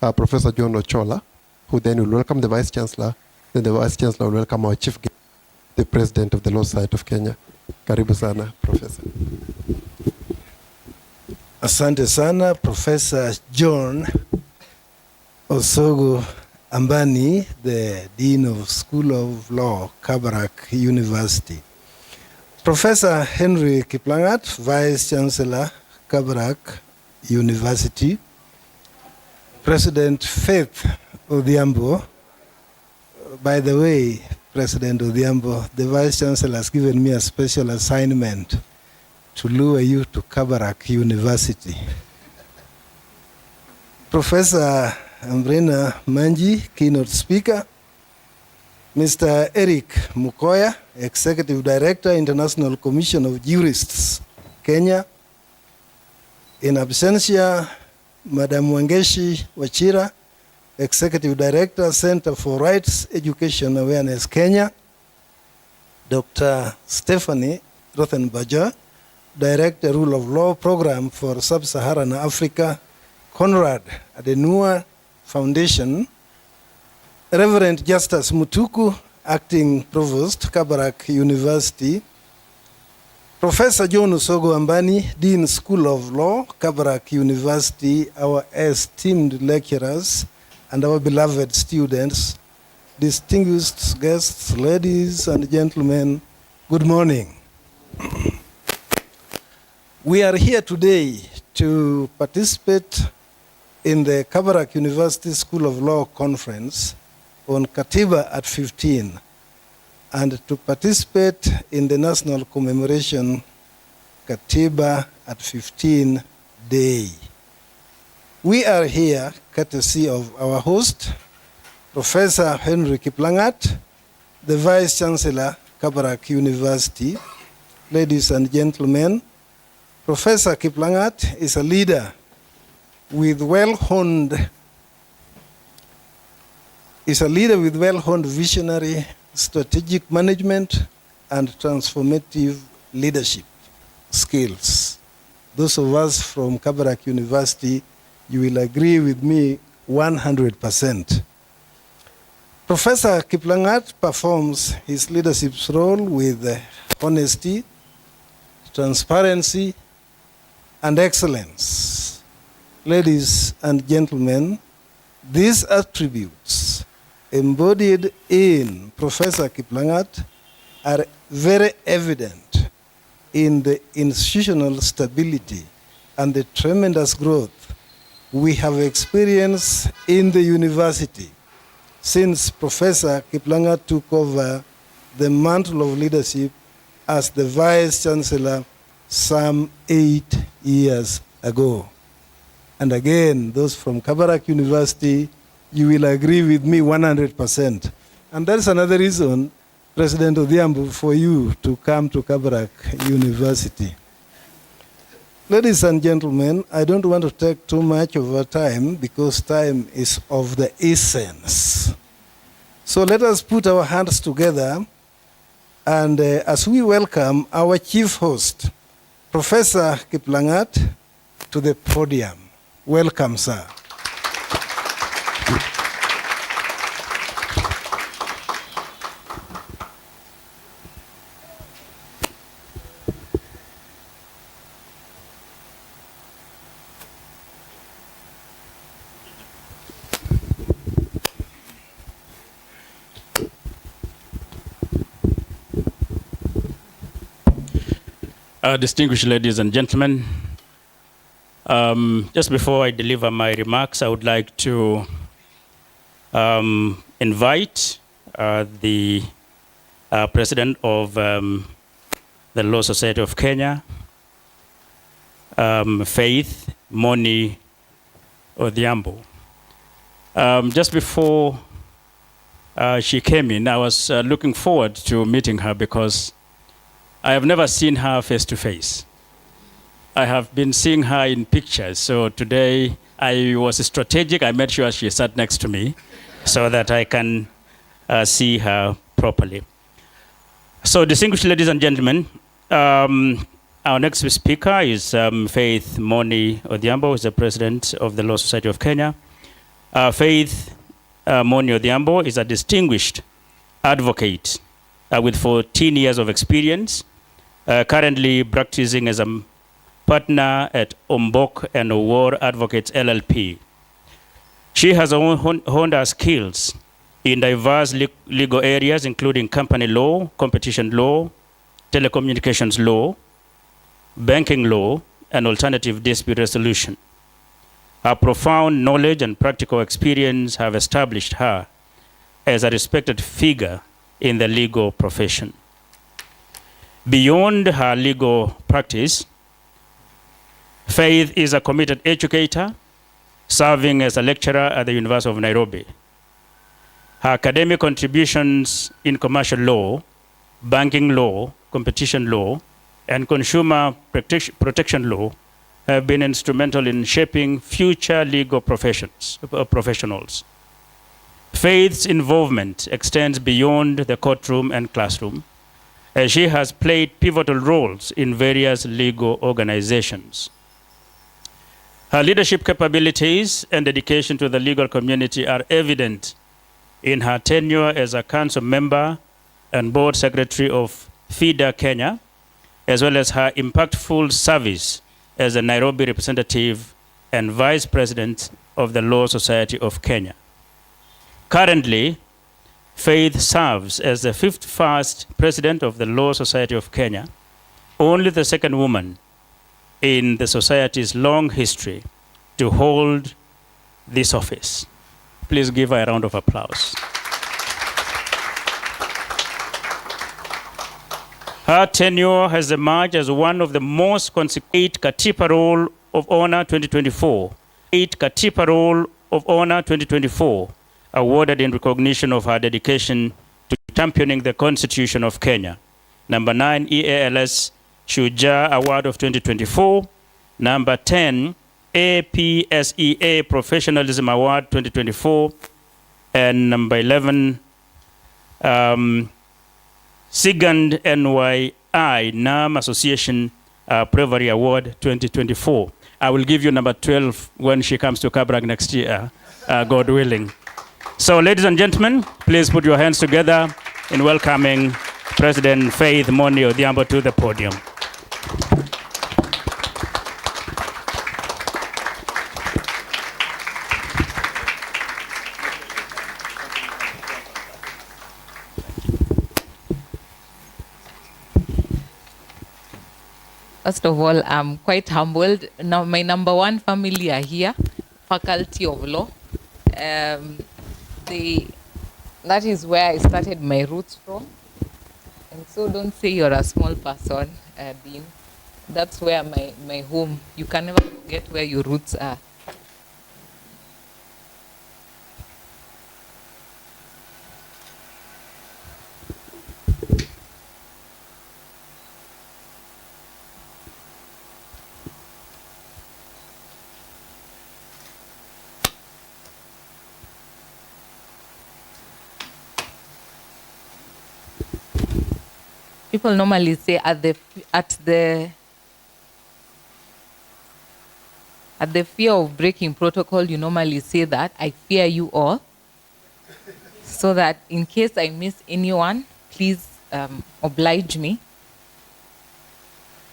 [SPEAKER 3] Professor John Ochola, who then will welcome the Vice Chancellor. Then the Vice Chancellor will welcome our Chief Guest, the President of the Law Society of Kenya. Karibu sana, Professor.
[SPEAKER 7] Asante sana, Professor John Osogo Ambani, the Dean of School of Law, Kabarak University. Professor Henry Kiplangat, Vice Chancellor, Kabarak University. President Faith Odhiambo. By the way, President Odhiambo, the Vice Chancellor has given me a special assignment to lure you to Kabarak University. Professor Ambrina Manji, keynote speaker. Mr. Eric Mukoya, Executive Director, International Commission of Jurists, Kenya. In absentia, Madam Wangeshi Wachira, Executive Director, Center for Rights Education Awareness, Kenya. Dr. Stephanie Rothenbaja, Director, Rule of Law Program for Sub-Saharan Africa, Conrad Adenua Foundation. Reverend Justus Mutuku, Acting Provost, Kabarak University. Professor John Osogo Ambani, Dean School of Law, Kabarak University, our esteemed lecturers, and our beloved students, distinguished guests, ladies and gentlemen, good morning. We are here today to participate in the Kabarak University School of Law Conference on KATIBA at 15, and to participate in the National Commemoration KATIBA at 15 Day. We are here courtesy of our host, Professor Henry Kiplangat, the Vice Chancellor, Kabarak University. Ladies and gentlemen, Professor Kiplangat is a leader with well-honed visionary, strategic management, and transformative leadership skills. Those of us from Kabarak University, you will agree with me 100%. Professor Kiplangat performs his leadership role with honesty, transparency, and excellence. Ladies and gentlemen, these attributes embodied in Professor Kiplangat are very evident in the institutional stability and the tremendous growth we have experienced in the university since Professor Kiplangat took over the mantle of leadership as the Vice Chancellor some 8 years ago. And again, those from Kabarak University, you will agree with me 100%. And that's another reason, President Odhiambo, for you to come to Kabarak University. Ladies and gentlemen, I don't want to take too much of our time because time is of the essence. So let us put our hands together and as we welcome our chief host, Professor Kiplangat, to the podium. Welcome, sir.
[SPEAKER 8] Distinguished ladies and gentlemen, just before I deliver my remarks, I would like to invite the President of the Law Society of Kenya, Faith Moni Odhiambo. Just before she came in, I was looking forward to meeting her because I have never seen her face to face. I have been seeing her in pictures. So today I was strategic. I made sure she sat next to me so that I can see her properly. So distinguished ladies and gentlemen, our next speaker is Faith Moni Odhiambo, who is the president of the Law Society of Kenya. Faith Moni Odhiambo is a distinguished advocate with 14 years of experience, currently practicing as a partner at Ombok and Owor Advocates LLP. She has honed her skills in diverse legal areas, including company law, competition law, telecommunications law, banking law, and alternative dispute resolution. Her profound knowledge and practical experience have established her as a respected figure in the legal profession. Beyond her legal practice, Faith is a committed educator, serving as a lecturer at the University of Nairobi. Her academic contributions in commercial law, banking law, competition law, and consumer protection law have been instrumental in shaping future legal professionals. Faith's involvement extends beyond the courtroom and classroom, as she has played pivotal roles in various legal organizations. Her leadership capabilities and dedication to the legal community are evident in her tenure as a council member and board secretary of FIDA Kenya, as well as her impactful service as a Nairobi representative and vice president of the Law Society of Kenya. Currently, Faith serves as the 51st president of the Law Society of Kenya, only the second woman in the society's long history to hold this office. Please give her a round of applause. Her tenure has emerged as one of the most consequent KATIBA Roll of Honor 2024. 8 KATIBA Roll of Honor 2024, awarded in recognition of her dedication to championing the Constitution of Kenya. Number 9, EALS Shujaa Award of 2024. Number 10, APSEA Professionalism Award 2024. And number 11, SIGAND NYI NAM Association Bravery Award 2024. I will give you number 12 when she comes to Kabarak next year, God willing. So ladies and gentlemen, please put your hands together in welcoming President Faith Moni Odhiambo to the podium.
[SPEAKER 9] First of all, I'm quite humbled. Now, my number one family are here, Faculty of Law. That is where I started my roots from. And so don't say you're a small person, Dean. That's where my home. You can never forget where your roots are. People normally say at the fear of breaking protocol, you normally say that I fear you all, so that in case I miss anyone, please oblige me.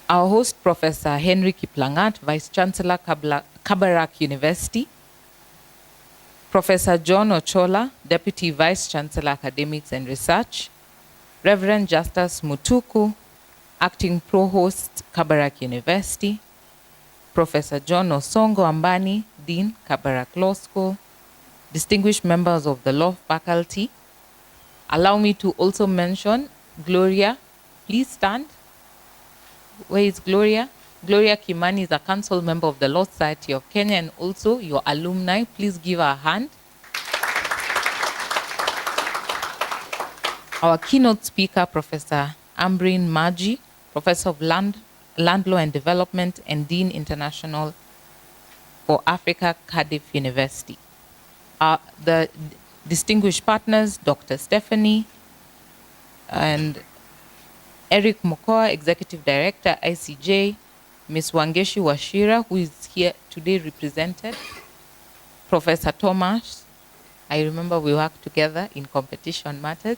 [SPEAKER 9] Our host, Professor Henry Kiplangat, Vice Chancellor, Kabarak University. Professor John Ochola, Deputy Vice Chancellor, Academics and Research. Reverend Justus Mutuku, Acting Provost, Kabarak University. Professor John Osongo Ambani, Dean, Kabarak Law School. Distinguished members of the law faculty. Allow me to also mention Gloria. Please stand. Where is Gloria? Gloria Kimani is a council member of the Law Society of Kenya and also your alumni. Please give her a hand. Our keynote speaker, Professor Ambreen Maji, Professor of Land Land Law and Development, and Dean International for Africa, Cardiff University. The distinguished partners, Dr. Stephanie and Eric Mokoa, Executive Director, ICJ, Ms. Wangeshi Washira, who is here today represented, Professor Thomas. I remember we worked together in competition matters.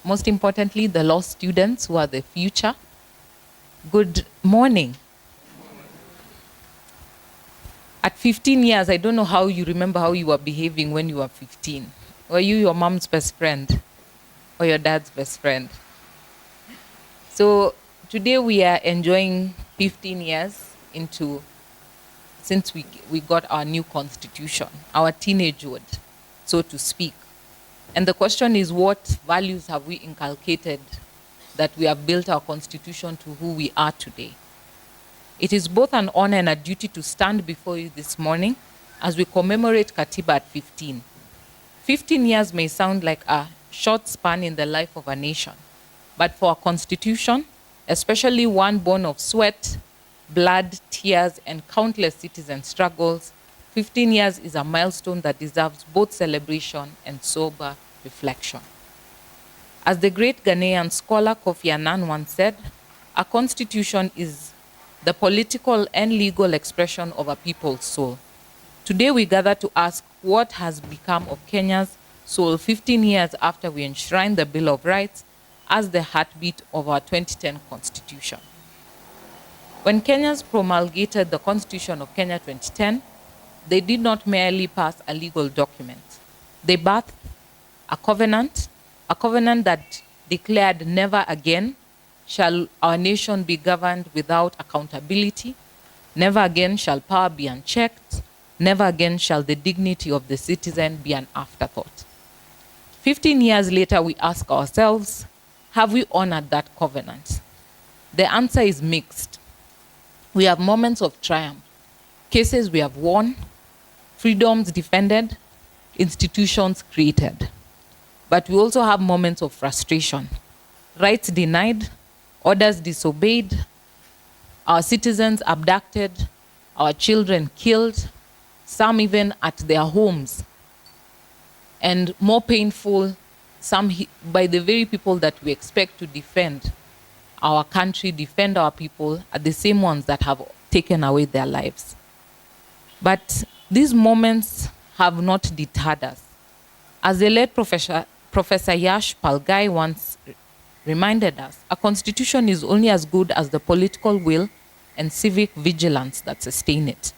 [SPEAKER 9] Most importantly, the law students who are the future. Good morning. At 15 years, I don't know how you remember how you were behaving when you were 15. Were you your mom's best friend or your dad's best friend? So today we are enjoying 15 years since we got our new constitution, our teenagehood, so to speak. And the question is, what values have we inculcated that we have built our constitution to who we are today? It is both an honor and a duty to stand before you this morning as we commemorate KATIBA at 15. 15 years may sound like a short span in the life of a nation, but for a constitution, especially one born of sweat, blood, tears, and countless citizen struggles, 15 years is a milestone that deserves both celebration and sober reflection. As the great Ghanaian scholar Kofi Annan once said, a constitution is the political and legal expression of a people's soul. Today we gather to ask what has become of Kenya's soul 15 years after we enshrined the Bill of Rights as the heartbeat of our 2010 Constitution. When Kenyans promulgated the Constitution of Kenya 2010, they did not merely pass a legal document. They birthed a covenant that declared never again shall our nation be governed without accountability, never again shall power be unchecked, never again shall the dignity of the citizen be an afterthought. 15 years later, we ask ourselves, have we honored that covenant? The answer is mixed. We have moments of triumph, cases we have won, freedoms defended, institutions created. But we also have moments of frustration, rights denied, orders disobeyed, our citizens abducted, our children killed, some even at their homes. And more painful, some by the very people that we expect to defend our country, defend our people, are the same ones that have taken away their lives. But these moments have not deterred us. As the late Professor Yash Palgai once reminded us, a constitution is only as good as the political will and civic vigilance that sustain it.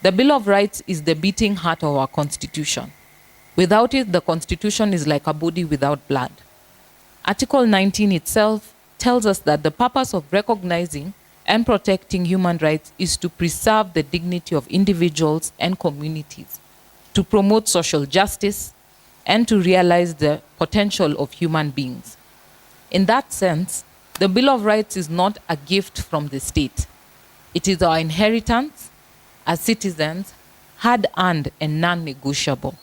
[SPEAKER 9] The Bill of Rights is the beating heart of our constitution. Without it, the constitution is like a body without blood. Article 19 itself tells us that the purpose of recognizing and protecting human rights is to preserve the dignity of individuals and communities, to promote social justice, and to realize the potential of human beings. In that sense, the Bill of Rights is not a gift from the state. It is our inheritance as citizens, hard-earned and non-negotiable.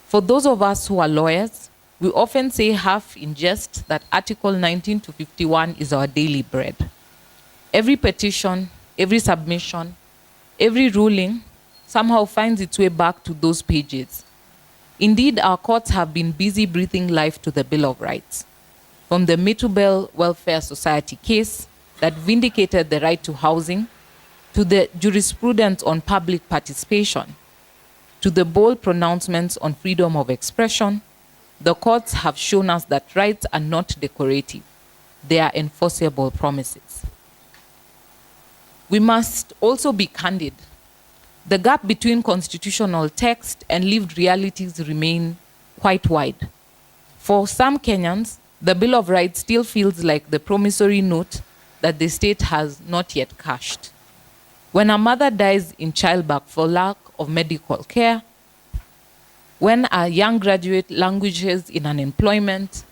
[SPEAKER 9] For those of us who are lawyers, we often say half in jest that Article 19 to 51 is our daily bread. Every petition, every submission, every ruling somehow finds its way back to those pages. Indeed, our courts have been busy breathing life to the Bill of Rights. From the Mitubel Welfare Society case that vindicated the right to housing, to the jurisprudence on public participation, to the bold pronouncements on freedom of expression, the courts have shown us that rights are not decorative. They are enforceable promises. We must also be candid. The gap between constitutional text and lived realities remain quite wide. For some Kenyans, the Bill of Rights still feels like the promissory note that the state has not yet cashed. When a mother dies in childbirth for lack of medical care, when a young graduate languishes in unemployment,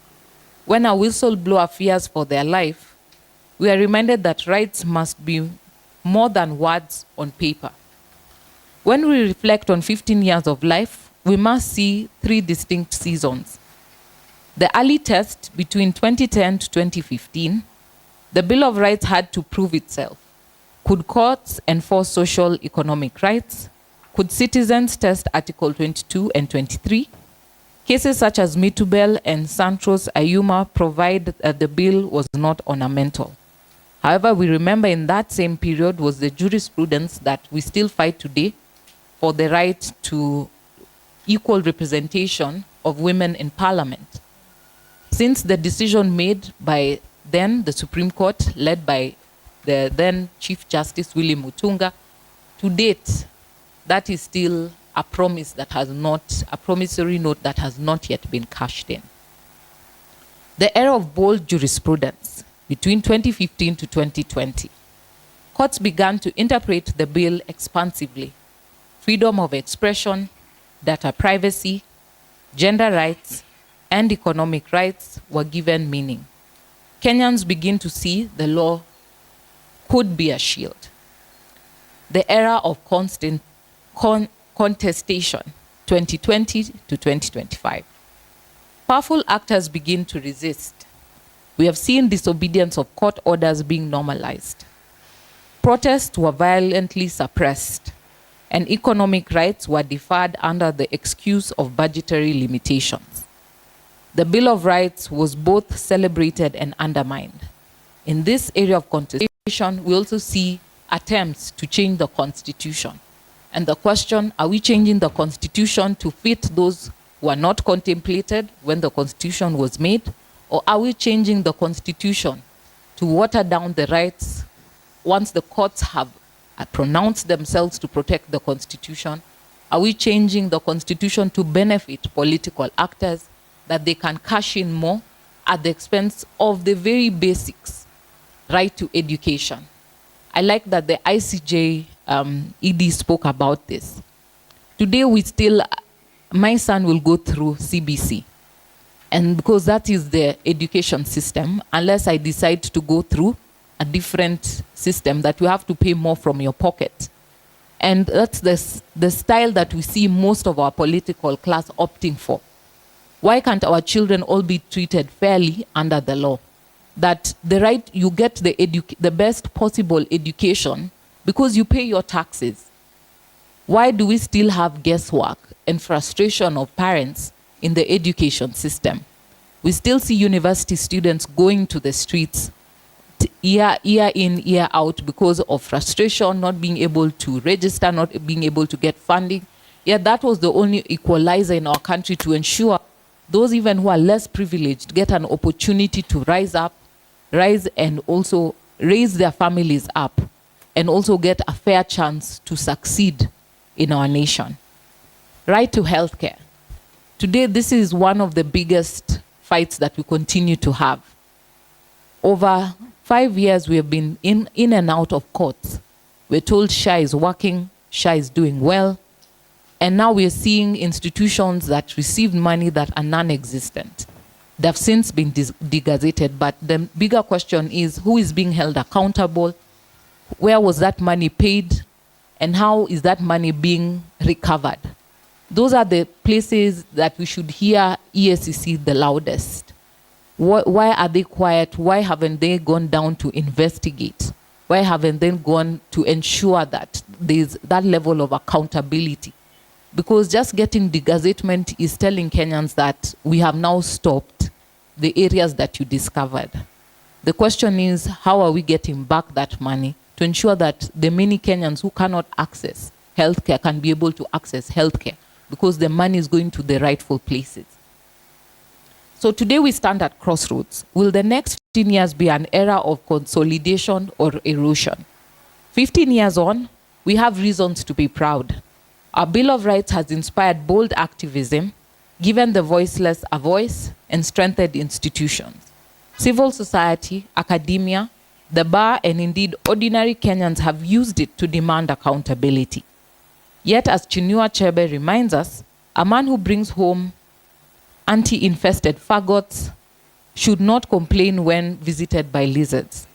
[SPEAKER 9] when a whistleblower fears for their life, we are reminded that rights must be more than words on paper. When we reflect on 15 years of life, we must see three distinct seasons. The early test between 2010 to 2015, The Bill of Rights had to prove itself. Could courts enforce social economic rights? Could citizens test Article 22 and 23? Cases such as Mitubel and Santos Ayuma provide that the bill was not ornamental. However, we remember in that same period was the jurisprudence that we still fight today for the right to equal representation of women in parliament. Since the decision made by then the Supreme Court, led by the then Chief Justice Willie Mutunga, to date, that is still a promise that has not, a promissory note that has not yet been cashed in. The era of bold jurisprudence between 2015 to 2020, courts began to interpret the bill expansively. Freedom of expression, data privacy, gender rights, and economic rights were given meaning. Kenyans begin to see the law could be a shield. The era of constant contestation, 2020 to 2025. Powerful actors begin to resist. We have seen disobedience of court orders being normalized. Protests were violently suppressed, and economic rights were deferred under the excuse of budgetary limitations. The Bill of Rights was both celebrated and undermined. In this area of contestation, we also see attempts to change the Constitution. And the question, are we changing the Constitution to fit those who are not contemplated when the Constitution was made? Or are we changing the Constitution to water down the rights once the courts have pronounced themselves to protect the Constitution? Are we changing the Constitution to benefit political actors that they can cash in more at the expense of the very basics, right to education? I like that the ICJ ED spoke about this. Today we still, my son will go through CBC. And because that is the education system, unless I decide to go through a different system that you have to pay more from your pocket. And that's the style that we see most of our political class opting for. Why can't our children all be treated fairly under the law? That the right, you get the best possible education because you pay your taxes. Why do we still have guesswork and frustration of parents in the education system? We still see university students going to the streets year in, year out because of frustration, not being able to register, not being able to get funding. Yet that was the only equalizer in our country to ensure those even who are less privileged get an opportunity to rise and also raise their families up and also get a fair chance to succeed in our nation. Right to healthcare. Today, this is one of the biggest fights that we continue to have. Over 5 years, we have been in and out of courts. We're told SHA is working, SHA is doing well, and now we're seeing institutions that received money that are non-existent. They've since been degazetted, but the bigger question is who is being held accountable, where was that money paid, and how is that money being recovered? Those are the places that we should hear EACC the loudest. Why are they quiet? Why haven't they gone down to investigate? Why haven't they gone to ensure that there's that level of accountability? Because just getting degazetment is telling Kenyans that we have now stopped the areas that you discovered. The question is, how are we getting back that money to ensure that the many Kenyans who cannot access healthcare can be able to access healthcare because the money is going to the rightful places. So today we stand at crossroads. Will the next 15 years be an era of consolidation or erosion? 15 years on, we have reasons to be proud. Our Bill of Rights has inspired bold activism, given the voiceless a voice, and strengthened institutions. Civil society, academia, the bar, and indeed ordinary Kenyans have used it to demand accountability. Yet, as Chinua Achebe reminds us, a man who brings home anti-infested fagots should not complain when visited by lizards.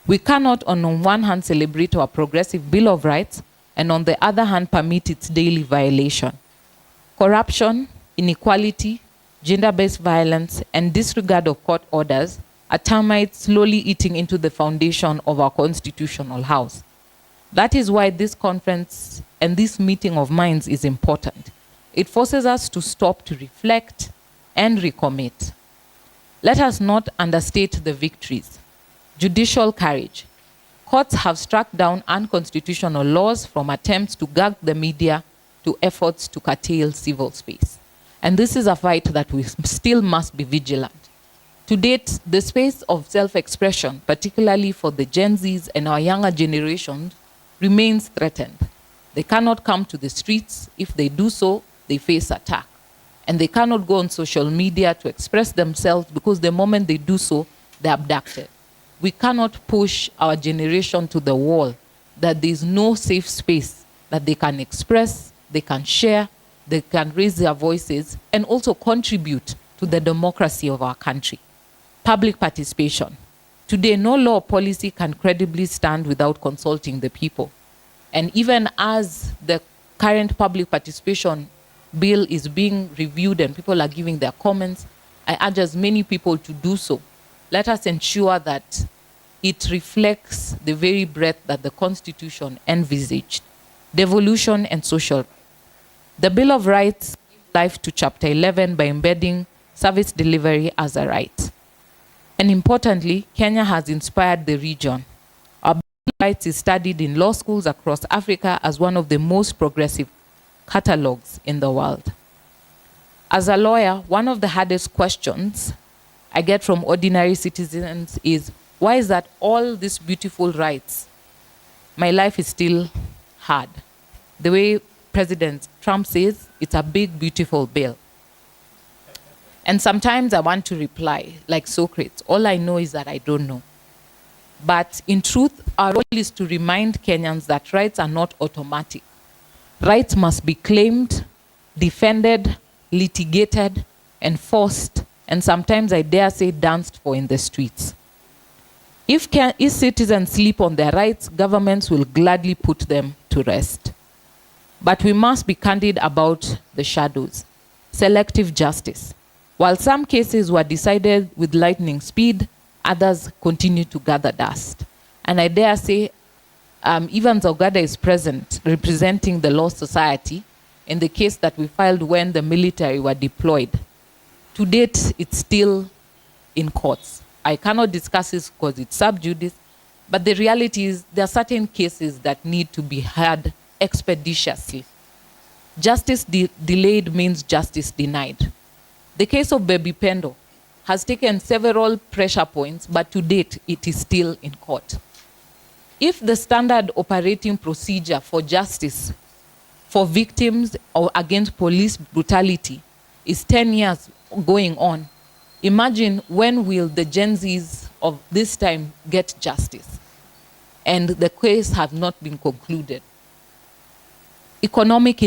[SPEAKER 9] We cannot, on one hand, celebrate our progressive Bill of Rights, and on the other hand, permit its daily violation. Corruption, inequality, gender-based violence, and disregard of court orders a termite slowly eating into the foundation of our constitutional house. That is why this conference and this meeting of minds is important. It forces us to stop, to reflect, and recommit. Let us not understate the victories. Judicial courage. Courts have struck down unconstitutional laws, from attempts to gag the media to efforts to curtail civil space. And this is a fight that we still must be vigilant. To date, the space of self-expression, particularly for the Gen Zs and our younger generations, remains threatened. They cannot come to the streets. If they do so, they face attack. And they cannot go on social media to express themselves, because the moment they do so, they're abducted. We cannot push our generation to the wall, that there's no safe space that they can express, they can share, they can raise their voices, and also contribute to the democracy of our country. Public participation. Today, no law or policy can credibly stand without consulting the people. And even as the current public participation bill is being reviewed and people are giving their comments, I urge as many people to do so. Let us ensure that it reflects the very breadth that the Constitution envisaged. Devolution and social rights. The Bill of Rights gives life to Chapter 11 by embedding service delivery as a right. And importantly, Kenya has inspired the region. Our Bill of Rights is studied in law schools across Africa as one of the most progressive catalogs in the world. As a lawyer, one of the hardest questions I get from ordinary citizens is, why is that all these beautiful rights, my life is still hard? The way President Trump says, it's a big, beautiful bill. And sometimes I want to reply, like Socrates, all I know is that I don't know. But in truth, our role is to remind Kenyans that rights are not automatic. Rights must be claimed, defended, litigated, enforced, and sometimes I dare say danced for in the streets. If citizens sleep on their rights, governments will gladly put them to rest. But we must be candid about the shadows. Selective justice. While some cases were decided with lightning speed, others continue to gather dust. And I dare say, Evans Ogada is present, representing the Law Society, in the case that we filed when the military were deployed. To date, it's still in courts. I cannot discuss this because it's sub judice, but the reality is there are certain cases that need to be heard expeditiously. Justice delayed means justice denied. The case of Baby Pendo has taken several pressure points, but to date, it is still in court. If the standard operating procedure for justice for victims or against police brutality is 10 years going on, imagine when will the Gen Zs of this time get justice? And the case has not been concluded. Economic